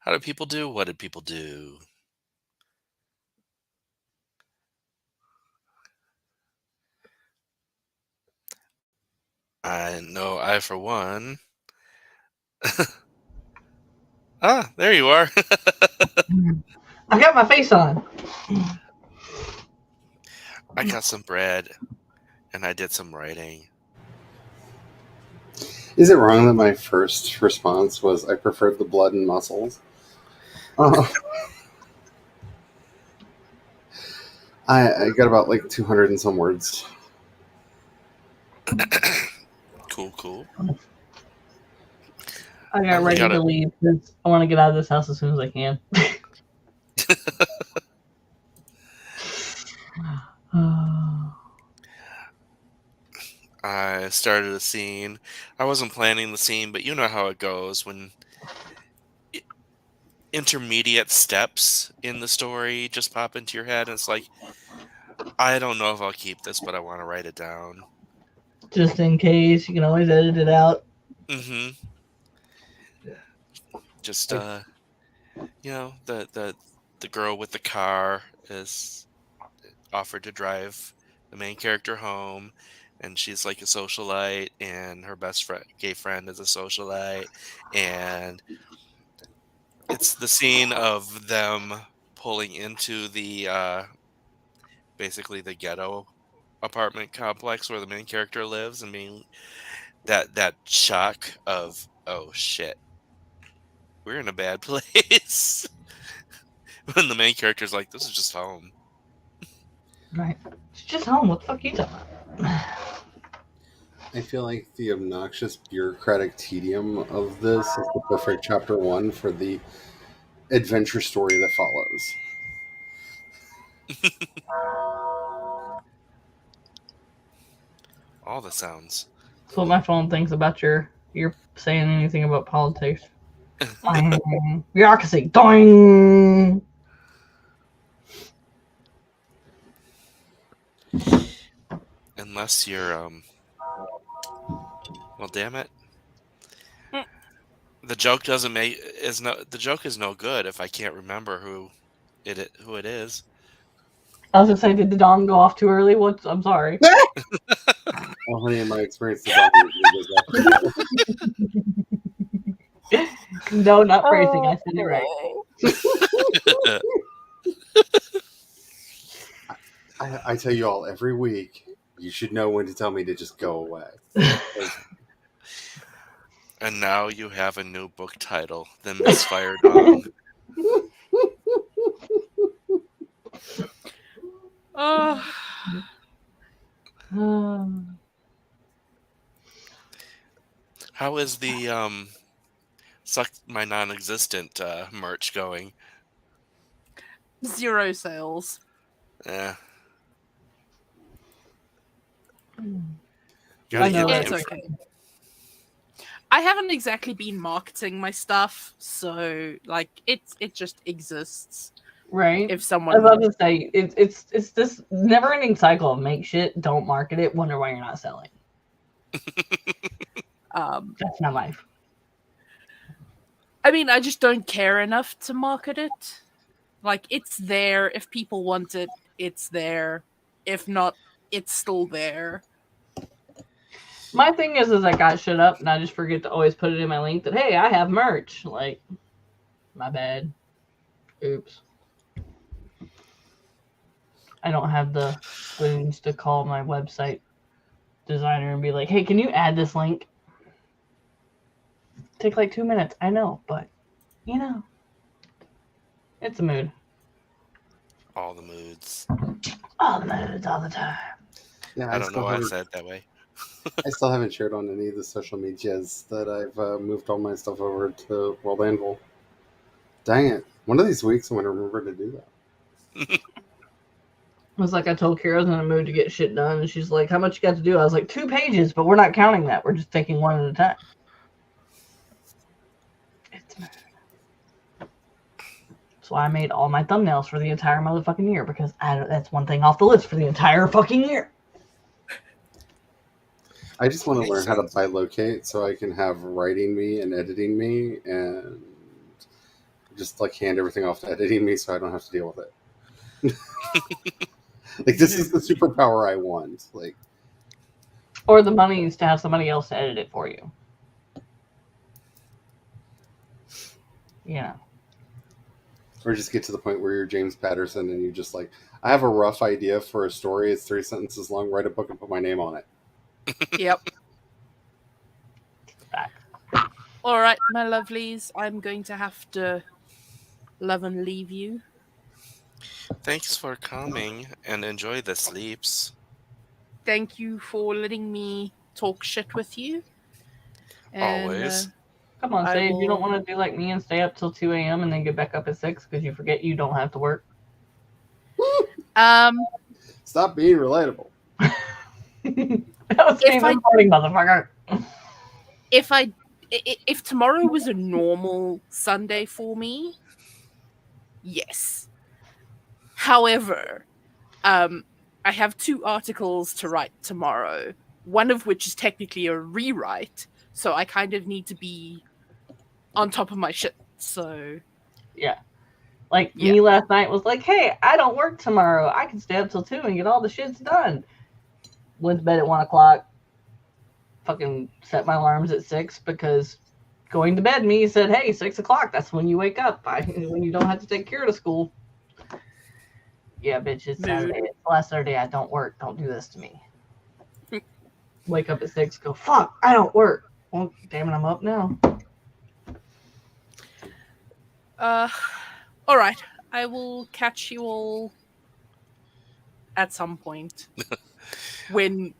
How did people do? What did people do? I know I, for one. Ah, there you are. I got my face on. I got some bread and I did some writing. Is it wrong that my first response was I preferred the blood and muscles? Uh, I got about like 200 and some words. Cool, cool. I I got only ready got to it. leave because I want to get out of this house as soon as I can. I started a scene. I wasn't planning the scene, but you know how it goes when i- intermediate steps in the story just pop into your head. And it's like, I don't know if I'll keep this, but I want to write it down. Just in case, you can always edit it out. Mm-hmm. Just I, the girl with the car is offered to drive the main character home, and she's like a socialite, and her best friend, gay friend, is a socialite, and it's the scene of them pulling into the basically the ghetto apartment complex where the main character lives, and being that shock of, oh shit, we're in a bad place. When the main character's like, this is just home. Right. It's just home. What the fuck are you talking about? I feel like the obnoxious bureaucratic tedium of this is the perfect chapter one for the adventure story that follows. All the sounds. That's what my phone thinks about your saying anything about politics. Doing. Bureaucracy. Doing. Unless you're well, damn it, Mm. the joke doesn't make is no the joke is no good if I can't remember who it is. I was gonna say, did the dong go off too early? What's? I'm sorry. Oh, honey, in my experience, the dog usually goes after you. No, not phrasing. I said it right. I tell you all every week, you should know when to tell me to just go away. And now you have a new book title, The Misfire Dong. Oh, How is the suck my non-existent merch going? 0 sales. Eh, I gotta know get the that. It's okay. I haven't exactly been marketing my stuff, so like it just exists. Right. If I someone, was about to say it's this never-ending cycle of make shit, don't market it, wonder why you're not selling. That's my life. I mean, I just don't care enough to market it. Like it's there. If people want it, it's there. If not, it's still there. My thing is I got shit up and I just forget to always put it in my link that hey, I have merch. Like, my bad. Oops. I don't have the spoons to call my website designer and be like, hey, can you add this link? Take like 2 minutes. I know, but you know, it's a mood. all the moods. All the moods, all the time. Yeah, I don't know why I said it that way. I still haven't shared on any of the social medias that I've moved all my stuff over to World Anvil. Dang it! One of these weeks I'm going to remember to do that. It was like I told Kira I was in a mood to get shit done, and she's like, how much you got to do? I was like, 2 pages, but we're not counting that. We're just taking one at a time. It's a mood. That's why I made all my thumbnails for the entire motherfucking year, because that's one thing off the list for the entire fucking year. I just want to Makes learn how to sense. bilocate so I can have writing me and editing me, and just like hand everything off to editing me so I don't have to deal with it. Like this is the superpower I want. Like Or the money is to have somebody else to edit it for you. Yeah. or just get to the point where you're James Patterson and you just like, I have a rough idea for a story. It's 3 sentences long. Write a book and put my name on it. Yep. Back. All right, my lovelies, I'm going to have to love and leave you. Thanks for coming and enjoy the sleeps. Thank you for letting me talk shit with you. And Always. Come on, I Sage. You don't will. want to do like me and stay up till 2 a.m. and then get back up at 6 because you forget you don't have to work. Stop being relatable. That was me If I- recording, motherfucker. If tomorrow was a normal Sunday for me, yes. However, I have 2 articles to write tomorrow, one of which is technically a rewrite, so I kind of need to be on top of my shit. So Yeah. Like Yeah. me last night was like, hey, I don't work tomorrow. I can stay up till 2 and get all the shits done. Went to bed at 1 o'clock. Fucking set my alarms at 6 because going to bed me said, hey, 6 o'clock. That's when you wake up. When you don't have to take care of school. Yeah, bitch, it's Saturday. It's the last Saturday I don't work. Don't do this to me. Wake up at 6, go, fuck, I don't work. Well, damn it, I'm up now. All right. I will catch you all at some point when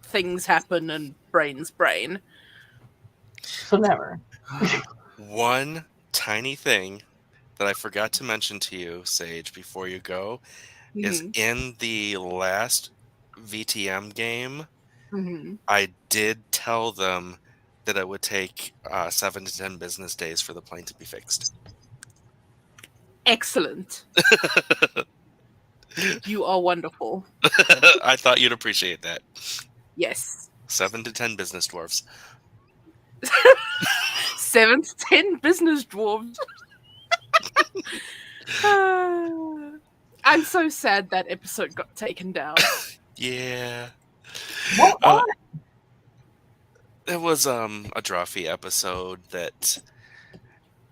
things happen and brains brain. So never. One tiny thing that I forgot to mention to you, Sage, before you go, is Mhm. in the last VTM game, Mhm. I did tell them that it would take 7 to 10 business days for the plane to be fixed. Excellent. You are wonderful. I thought you'd appreciate that. Yes. 7 to 10 business dwarfs. 7 to 10 business dwarves. I'm so sad that episode got taken down. Yeah. What? It was a Drawfee episode that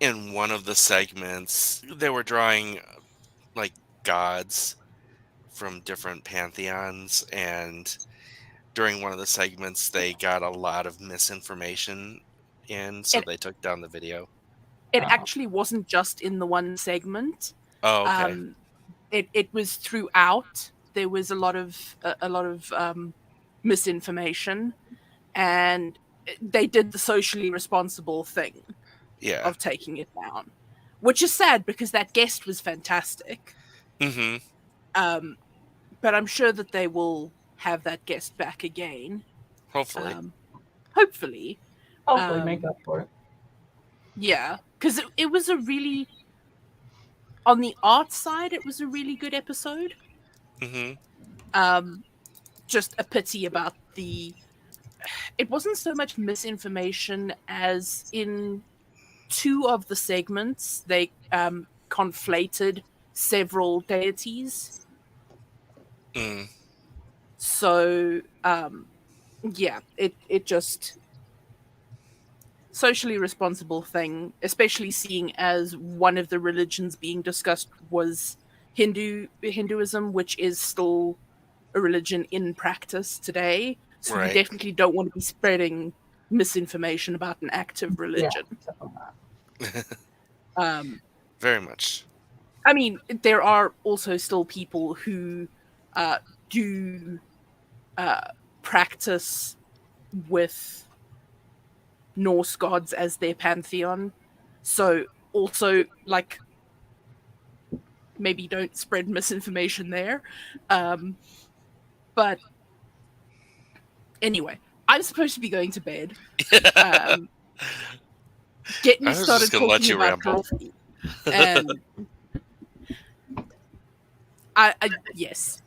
in one of the segments they were drawing like gods from different pantheons, and during one of the segments they got a lot of misinformation in, so It- they took down the video. It actually wasn't just in the one segment. Oh, okay. It was throughout. There was a lot of misinformation, and they did the socially responsible thing Yeah. of taking it down, which is sad because that guest was fantastic. Mm-hmm. But I'm sure that they will have that guest back again. Hopefully. Hopefully. Hopefully make up for it. Yeah, because it was a really, on the art side, it was a really good episode. Mm-hmm. Just a pity about it wasn't so much misinformation as in 2 of the segments they conflated several deities. Mm. So yeah, it just socially responsible thing, especially seeing as one of the religions being discussed was Hinduism, which is still a religion in practice today. So we Right. definitely don't want to be spreading misinformation about an active religion. Very much. I mean, there are also still people who do practice with Norse gods as their pantheon. So also, like, maybe don't spread misinformation there. But anyway, I'm supposed to be going to bed. Get me I was started just gonna let talking you about ramble. Drawfee. And I yes.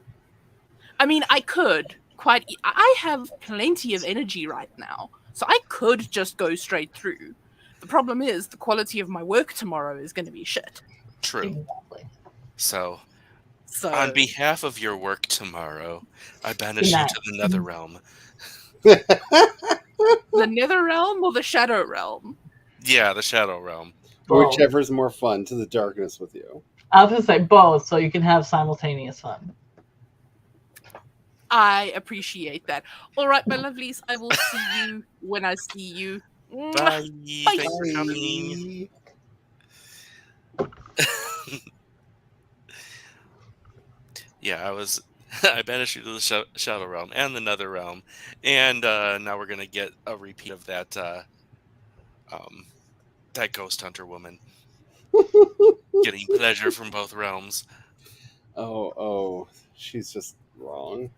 I mean, I could, quite. I have plenty of energy right now, so I could just go straight through. The problem is the quality of my work tomorrow is going to be shit. True. Exactly. So, on So behalf of your work tomorrow, I Good banish you night. to the nether realm. the Nether Realm or the Shadow Realm? Yeah, the shadow realm. Both. Whichever's more fun, to the darkness with you. I was gonna say both, so you can have simultaneous fun. I appreciate that. All right, my lovelies, I will see you when I see you. Mwah. Bye. Bye. Thanks for coming. Bye. Yeah, I banished you to the shadow realm and the nether realm, and now we're gonna get a repeat of um, that ghost hunter woman getting pleasure from both realms. Oh, she's just wrong.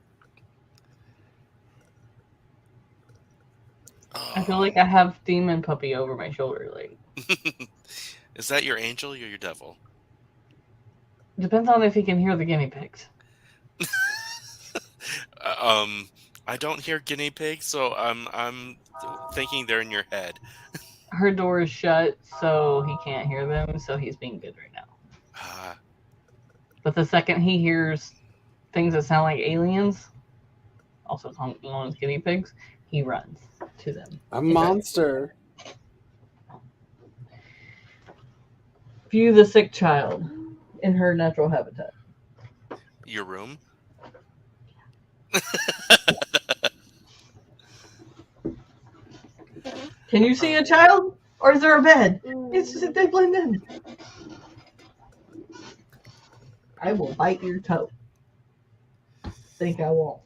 I feel Oh. like I have Demon Puppy over my shoulder. Like, Is that your angel or your devil? depends on if he can hear the guinea pigs. Uh, um, I don't hear guinea pigs, so I'm thinking they're in your head. Her door is shut, so he can't hear them. So he's being good right now. Ah, But the second he hears things that sound like aliens, also known as guinea pigs, he runs to them. A monster. View the sick child in her natural habitat. your room? Can you see a child? Or is there a bed? It's just that they blend in. I will bite your toe. Think I won't.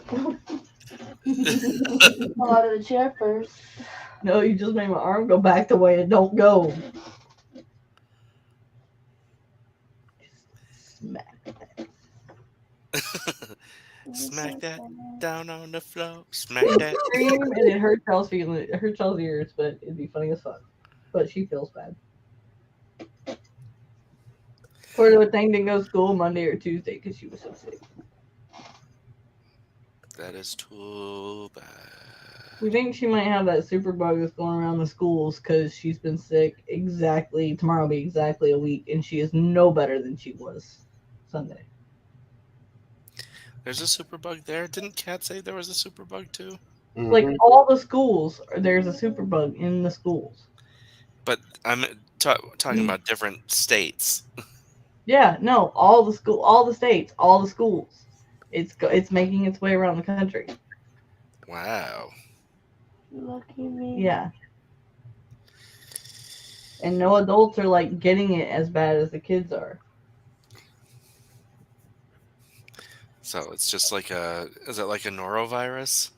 Fall out of the chair first. No, you just made my arm go back the way it don't go. Smack. Smack that down on the floor. Smack that. Scream and it hurts y'all's feelings. It hurts y'all's ears, but it'd be funny as fuck. But she feels bad. Poor little thing didn't go to school Monday or Tuesday because she was so sick. That is too bad. We think she might have that super bug that's going around the schools because she's been sick exactly. Tomorrow will be exactly a week, and she is no better than she was Sunday. There's a superbug there. Didn't Kat say there was a superbug too? Like Mhm. all the schools, there's a super bug in the schools. But I'm talking about different states. Yeah, no, all the school, all the states, all the schools. It's making its way around the country. Wow. Lucky me. Yeah, and no adults are like getting it as bad as the kids are. So it's just like is it like a norovirus?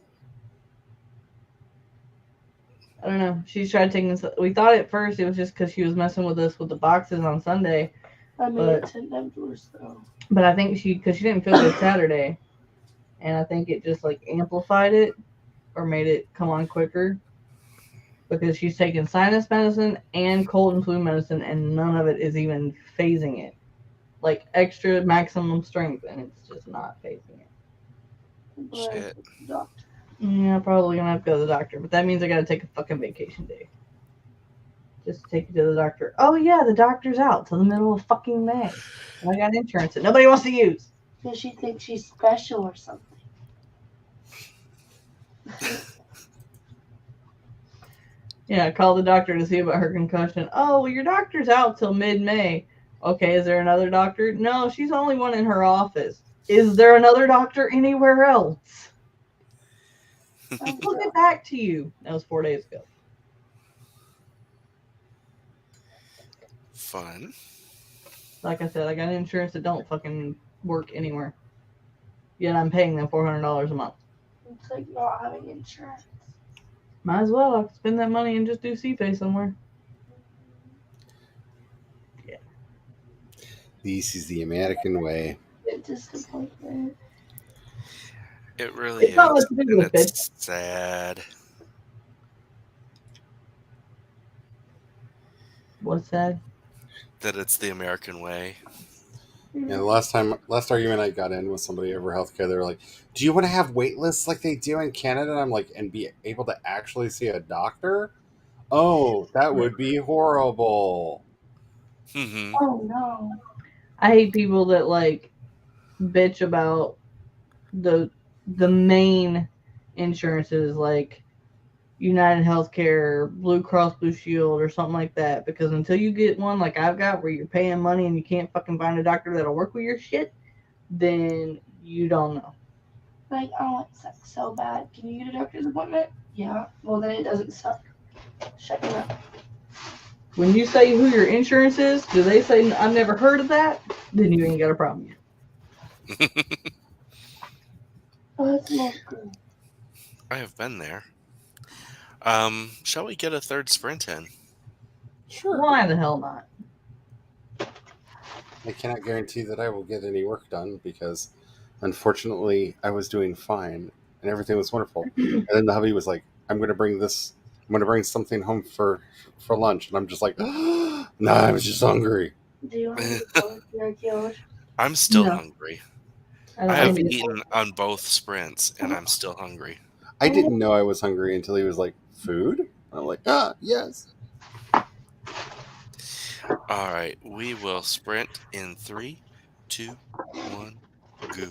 I don't know. She's tried taking this. We thought at first it was just because she was messing with us with the boxes on Sunday, I made But- it 10 times worse though. but I think because she didn't feel good Saturday, and I think it just like amplified it or made it come on quicker because she's taking sinus medicine and cold and flu medicine, and none of it is even phasing it. Like extra maximum strength, and it's just not phasing it. But Shit. the doctor. Yeah, probably gonna have to go to the doctor, but that means I gotta take a fucking vacation day. Just to take you to the doctor. Oh yeah, the doctor's out till the middle of fucking May. And I got insurance that nobody wants to use. Because she thinks she's special or something. Yeah, call the doctor to see about her concussion. Oh, well, your doctor's out till mid-May. Okay, is there another doctor? No, she's the only one in her office. Is there another doctor anywhere else? We'll get back to you. That was 4 days ago. Fun. Like I said, I got insurance that don't fucking work anywhere. Yet I'm paying them $400 a month. It's like not having insurance. Might as well. I could spend that money and just do CPay somewhere. This is the American way. It's disappointment. It really It's not is. what to do And with it. it's sad. What's that? That it's the American way. Yeah, the last argument I got in with somebody over healthcare, they were like, "Do you want to have wait lists like they do in Canada?" And I'm like, "And be able to actually see a doctor? Oh, that would be horrible." Hmm. Oh no. I hate people that like bitch about the the main insurances like United Healthcare, Blue Cross Blue Shield, or something like that. Because until you get one like I've got, where you're paying money and you can't fucking find a doctor that'll work with your shit, then you don't know. Like, oh, it sucks so bad. Can you get a doctor's appointment? Yeah. Well, then it doesn't suck. Shut your mouth. When you say who your insurance is, do they say I've never heard of that? Then you ain't got a problem yet. Oh, that smells good. I have been there. Shall we get a third sprint in? Sure. Why the hell not? I cannot guarantee that I will get any work done because, unfortunately, I was doing fine and everything was wonderful. And then the hubby was like, "I'm going to bring this. I'm going to bring something home for lunch," and I'm just like, "No, I was just hungry." Do you want me to go with your killed? I'm still No, hungry. I I don't I have need it. eaten on both sprints and I'm still hungry. I didn't know I was hungry until he was like, "Food?" And I'm like, "Ah, yes." All right, we will sprint in three, two, one, go.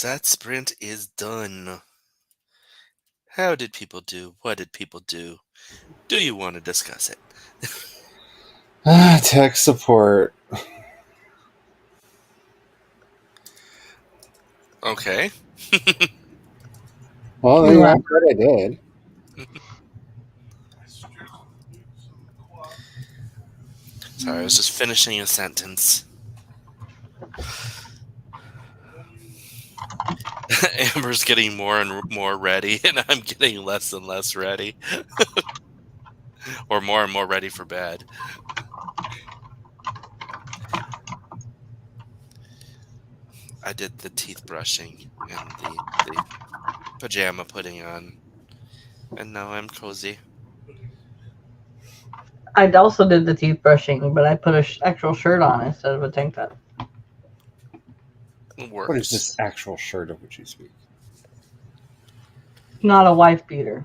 That sprint is done. How did people do? What did people do? Do you want to discuss it? Tech support. Okay. Well, You yeah, laugh. I'm glad I did. Sorry, I was just finishing a sentence. Amber's getting more and more ready, and I'm getting less and less ready. Or more and more ready for bed. I did the teeth brushing and the pajama putting on, and now I'm cozy. I also did the teeth brushing, but I put a actual shirt on instead of a tank top. It What is this works. actual shirt of which you speak? Not a wife beater.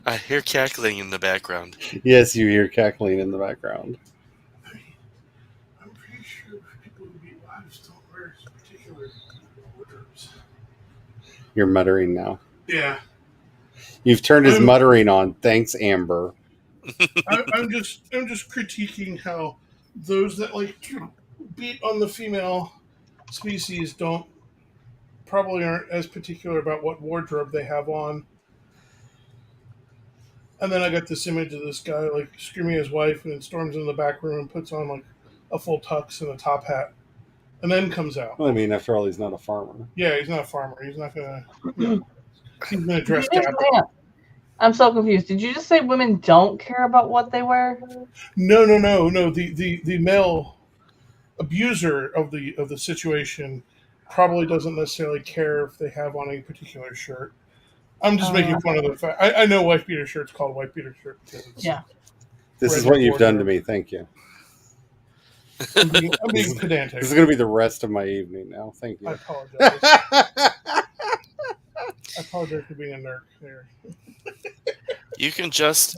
I hear cackling in the background. Yes, you hear cackling in the background. I'm pretty sure people who beat wives don't wear particular wardrobes. You're muttering now. Yeah, You've turned his I'm, muttering on. Thanks, Amber. I'm just critiquing how those that like to beat on the female species don't probably aren't as particular about what wardrobe they have on. And then I got this image of this guy like screaming at his wife and then storms into the back room and puts on like a full tux and a top hat and then comes out. Well, I mean, after all, he's not a farmer. Yeah, he's not a farmer. He's not gonna, he's gonna Did you dress just, dapper. hang on. I'm so confused. Did you just say women don't care about what they wear? No. The male abuser of the situation probably doesn't necessarily care if they have on a particular shirt. I'm just making Uh, fun of the fact. I know wife beater shirt's called wife beater shirt because it's yeah. This is what redneck you've done to wardrobe. me. Thank you. I'm This being is, pedantic. this is going to be the rest of my evening now. Thank I you. apologize. I apologize for being a nerd there. You can just,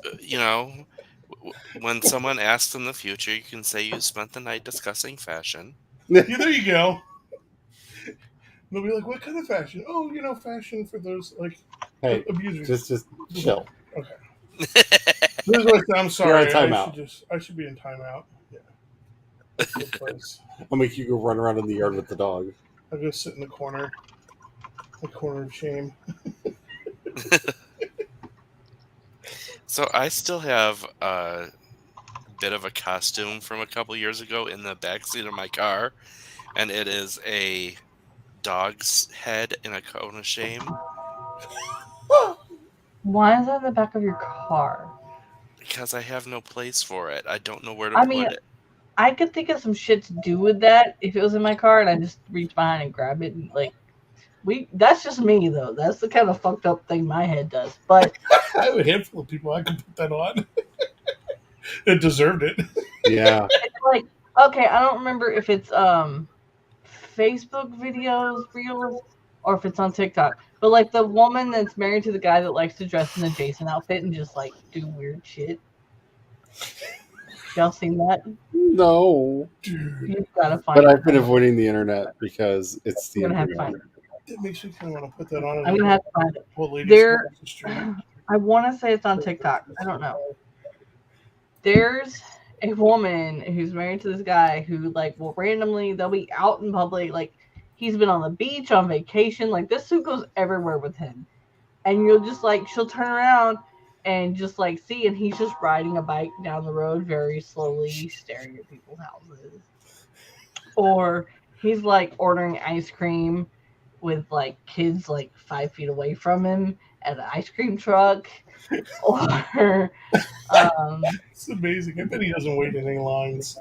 when someone asks in the future, you can say you spent the night discussing fashion. Yeah, there you go. They'll be like, "What kind of fashion?" Oh, fashion for those like Hey, abusers. just chill. Okay. This is what I'm You're on sorry. timeout. I should be in timeout. Yeah, that's a good place. I'll make you go run around in the yard with the dog. I'll go sit in the corner of shame. So I still have a bit of a costume from a couple years ago in the backseat of my car, and it is a dog's head in a cone of shame Why is that in the back of your car? because I have no place for it. I don't know where to I mean, put it. I could think of some shit to do with that if it was in my car and I just reach behind and grab it and like that's just me though. That's the kind of fucked up thing my head does. But I have a handful of people I can put that on. It deserved it. Yeah. it's like okay, I don't remember if it's Facebook videos, reels, or if it's on TikTok. But like the woman that's married to the guy that likes to dress in a Jason outfit and just like do weird shit. Y'all seen that? No. Dude, You've gotta But find it. I've been avoiding the internet because it's I'm the gonna have to internet. find it. it makes me kind of want to put that on I'm and gonna have to find it. old ladies There, across the street. I want to say it's on TikTok. I don't know. There's a woman who's married to this guy who like will randomly they'll be out in public like he's been on the beach on vacation like this suit goes everywhere with him and you'll just like she'll turn around and just like see and he's just riding a bike down the road very slowly staring at people's houses or he's like ordering ice cream with like kids like 5 feet away from him at an ice cream truck or um It's amazing. I bet he doesn't wait in any lines.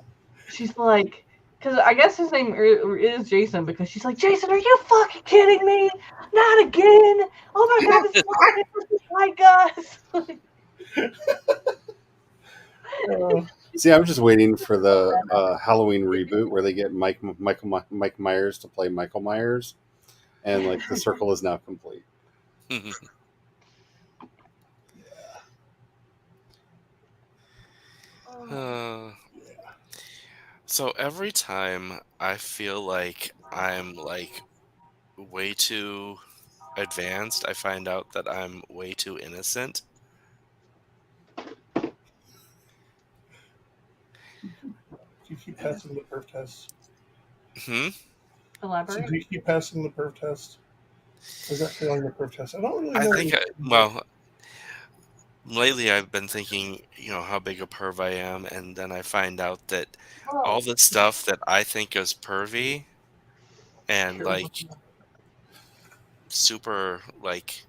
she's like, because I guess his name is Jason because she's like, Jason, are you fucking kidding me? Not again! Oh my god, this is white guys. See, I'm just waiting for the Halloween reboot where they get Mike Myers to play Michael Myers, and like the circle is now complete. Uh, So every time I feel like I'm like way too advanced, I find out that I'm way too innocent. You keep passing the perf test. Hmm. So Elaborate. do you keep passing the perf test? Or is that failing the perf test? I don't really I know. think well, lately I've been thinking, how big a perv I am, and then I find out that all Whoa. the stuff that I think is pervy and True. like super like,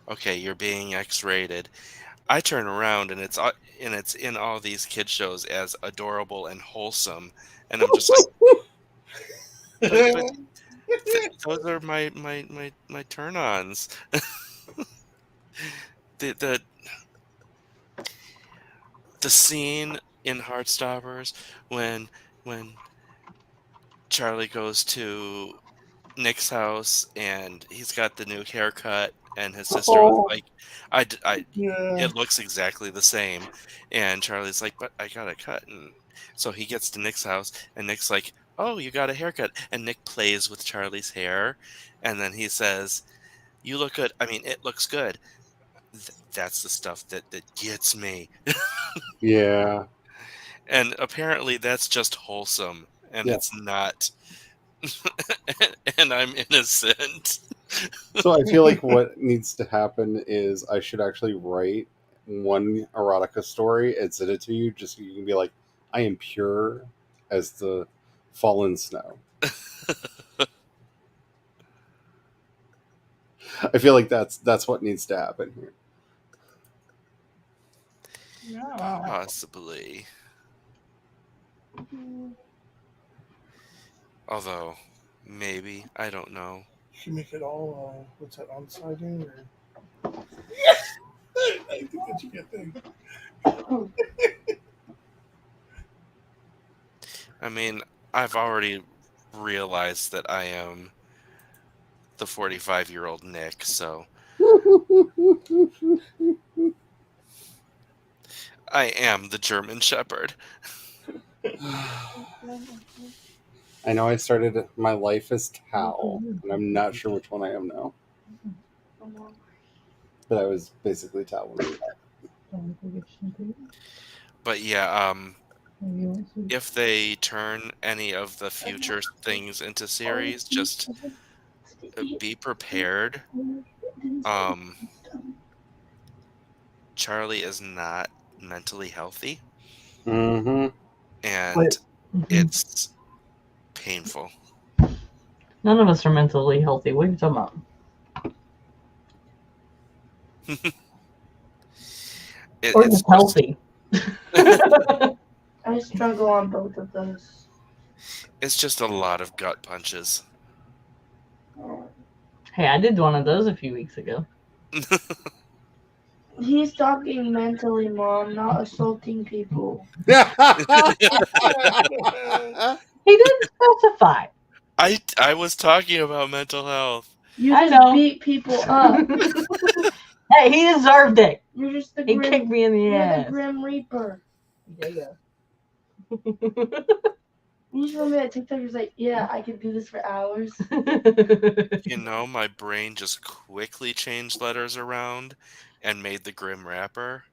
okay, you're being X-rated. I turn around and it's in all these kid shows as adorable and wholesome, and I'm just like, but those are my turn-ons. The the scene in Heartstoppers when when Charlie goes to Nick's house and he's got the new haircut and his sister was Oh, like, Yeah. it looks exactly the same, and Charlie's like, but I got a cut, and so he gets to Nick's house and Nick's like, oh, you got a haircut, and Nick plays with Charlie's hair, and then he says, you look good. I mean, it looks good. That's the stuff that gets me. yeah, And apparently that's just wholesome and yeah. it's not. And I'm innocent. So I feel like what needs to happen is I should actually write one erotica story and send it to you, just so you can be like, I am pure as the fallen snow. I feel like that's what needs to happen here. Yeah. Possibly. Although, maybe. I don't know. You can make it all, what's that, on siding? Or... I think that's a good thing. I mean, I've already realized that I am the 45-year-old Nick, so I am the German Shepherd. I know I started my life as Tal, and I'm not sure which one I am now. But I was basically Tal when we But yeah, if they turn any of the future things into series, just be prepared. Um, Charlie is not mentally healthy, Mm-hmm. and Wait. Mhm. it's painful. None of us are mentally healthy. What are you talking about? Or It's just just healthy. I struggle on both of those. it's just a lot of gut punches. Hey, I did one of those a few weeks ago. He's talking mentally, Mom, not assaulting people. He didn't specify. I was talking about mental health. You I just know. beat people up. Hey, he deserved it. You're just the He grim. kicked me in the You're the ass. Grim Reaper. Yeah. You just want me that TikTok was like, yeah, I could do this for hours. My brain just quickly changed letters around and made the Grim Rapper.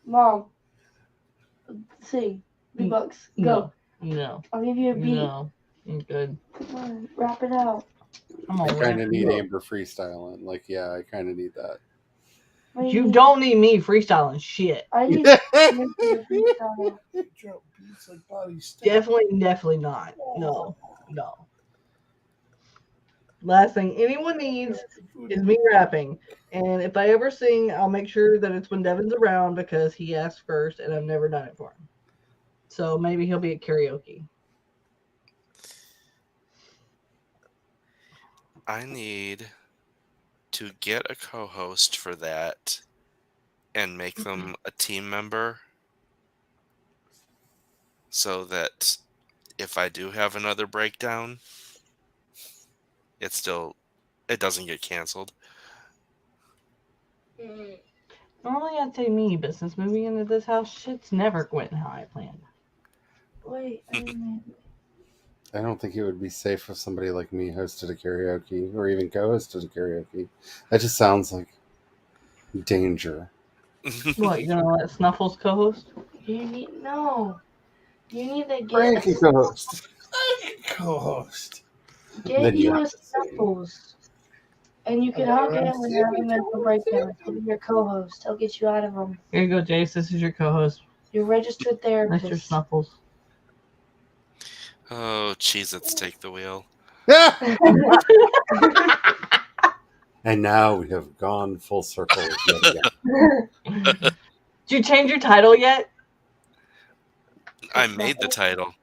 Mom, sing. B-Bucks, go. No. I'll give you a beat. No. I'm good. Come on, wrap it out. I'm I gonna kind wrap of need you up. Amber freestyling. Like, yeah, I kind of need that. What do You mean? don't need me freestyling shit. I need to freestyle. Drop beats like body stack. Definitely not. No. Last thing anyone needs is me rapping. And if I ever sing, I'll make sure that it's when Devin's around because he asked first and I've never done it for him. So maybe he'll be at karaoke. I need to get a co-host for that and make them a team member so that if I do have another breakdown, it doesn't get canceled. Normally I'd say me, but since moving into this house, shit's never went how I planned. Wait, I mean, I don't think it would be safe if somebody like me hosted a karaoke or even co-hosted a karaoke. That just sounds like danger. What, you gonna let Snuffles co-host? you need no. You need to Frank can co-host. Co-host. get Then you you have a to say. Snuffles, and you can hug him and have a mental breakdown. He'll be your co-host. He'll get you out of them. Here you go, Jace. This is your co-host, Your registered Mr. therapist. Snuffles. Oh, Cheez-Its take the wheel. And now we have gone full circle yet again. Did you change your title yet? I made the title.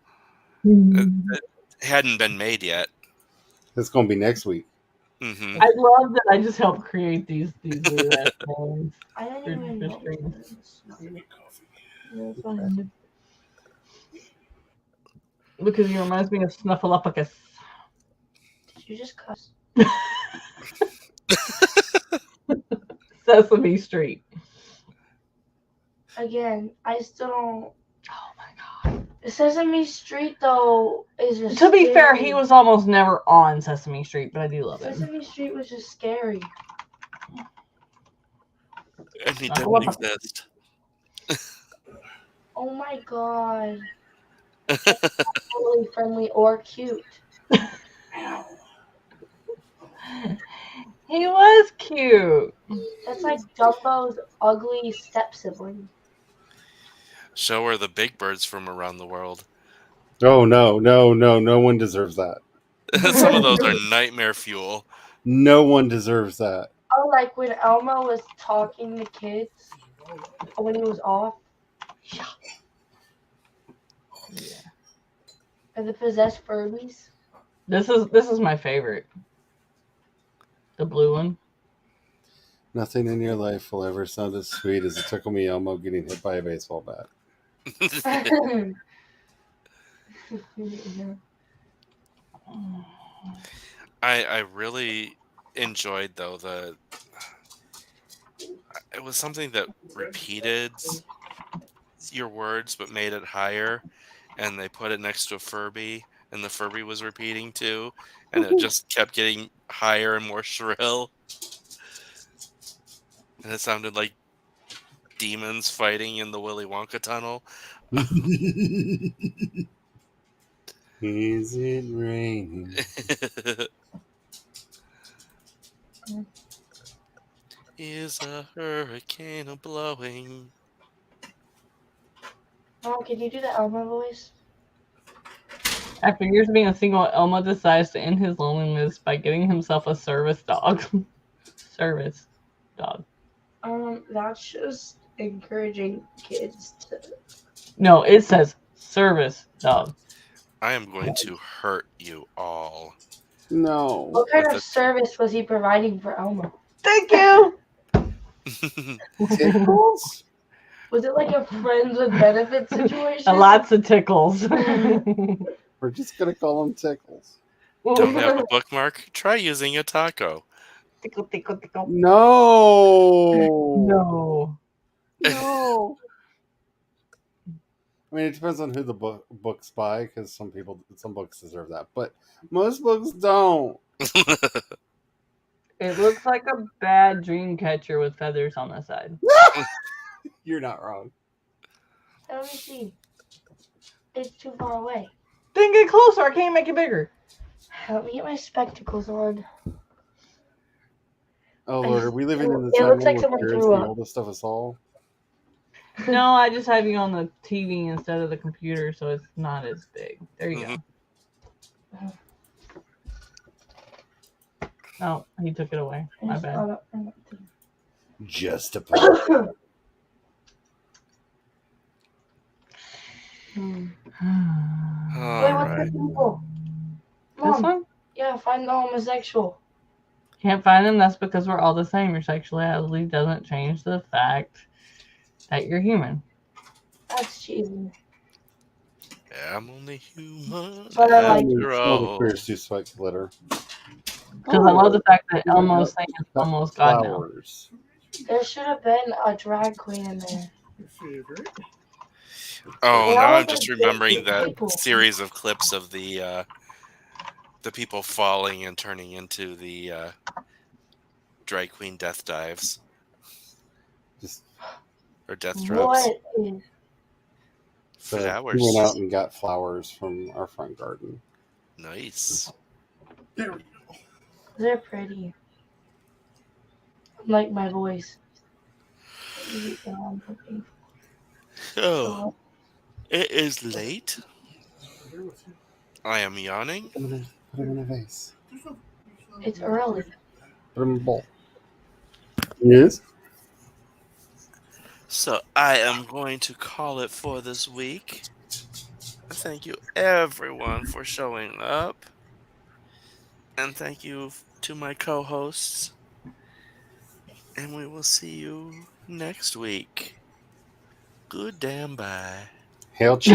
It hadn't been made yet. It's going to be next week. Hmm I love that I just helped create these weird ass names. I didn't They're even know. strange. You need coffee. That's fine. Because you reminds me of Snuffleupagus. Did you just cuss? Sesame Street. Again, I still don't. Oh my god. Sesame Street though is just. To be fair, scary. he was almost never on Sesame Street, but I do love him. Sesame Street was just scary. And he Not didn't one. exist. Oh my god. That's not really friendly or cute. He was cute. That's like Dumbo's ugly step sibling. So are the big birds from around the world. Oh, no. No one deserves that. Some of those are nightmare fuel. No one deserves that. Oh, like when Elmo was talking to kids when he was off. Yeah. Or the possessed Furbies. This is my favorite. The blue one. Nothing in your life will ever sound as sweet as a Tickle Me Elmo getting hit by a baseball bat. I really enjoyed though it was something that repeated your words but made it higher, and they put it next to a Furby, and the Furby was repeating too, and it just kept getting higher and more shrill, and it sounded like demons fighting in the Willy Wonka tunnel. Is it raining? Is a hurricane a blowing? Mom, can you do the Elmo voice? After years of being a single, Elmo decides to end his loneliness by getting himself a service dog. Service dog. That's just encouraging kids to. No, it says service dog. I am going to hurt you all. No. What kind With of service was he providing for Elmo? Thank you. Tickles? Was it like a friends with benefits situation? Lots of tickles. We're just going to call them Tickles. Don't have a bookmark? Try using a taco. Tickle, tickle, tickle. No. No. No. I mean, it depends on who the books by, because some books deserve that, but most books don't. It looks like a bad dream catcher with feathers on the side. You're not wrong. Let me see. It's too far away. Then get closer. I can't make it bigger. Let me get my spectacles on. Oh Lord, are we living in the It time looks like where someone Jared's threw the up. oldest of us all? No, I just have you on the TV instead of the computer, so it's not as big. There you go. Oh, he took it away. My bad. Just about. Wait, All what's right. the people? This Mom, one? yeah, find the homosexual. Can't find them. That's because we're all the same. Your sexuality doesn't change the fact that you're human. That's cheesy. I'm only human But I like after All the all. queers do swipe glitter. Because I love the fact that Elmo's saying it's Got almost God now. flowers. There should have been a drag queen in there. Your favorite. Oh, And now all I'm of just the remembering that people. series of clips of the people falling and turning into the drag queen death dives Just or death drops. What is? so we went out Flowers. and got flowers from our front garden. Nice. There we go. They're pretty. Like my voice. Oh, it is late. Here with you. I am yawning. Put them in a vase. It's early. Put them in a bowl. Yes. So I am going to call it for this week. Thank you everyone for showing up. And thank you to my co-hosts. And we will see you next week. Good damn bye. Hail cheese.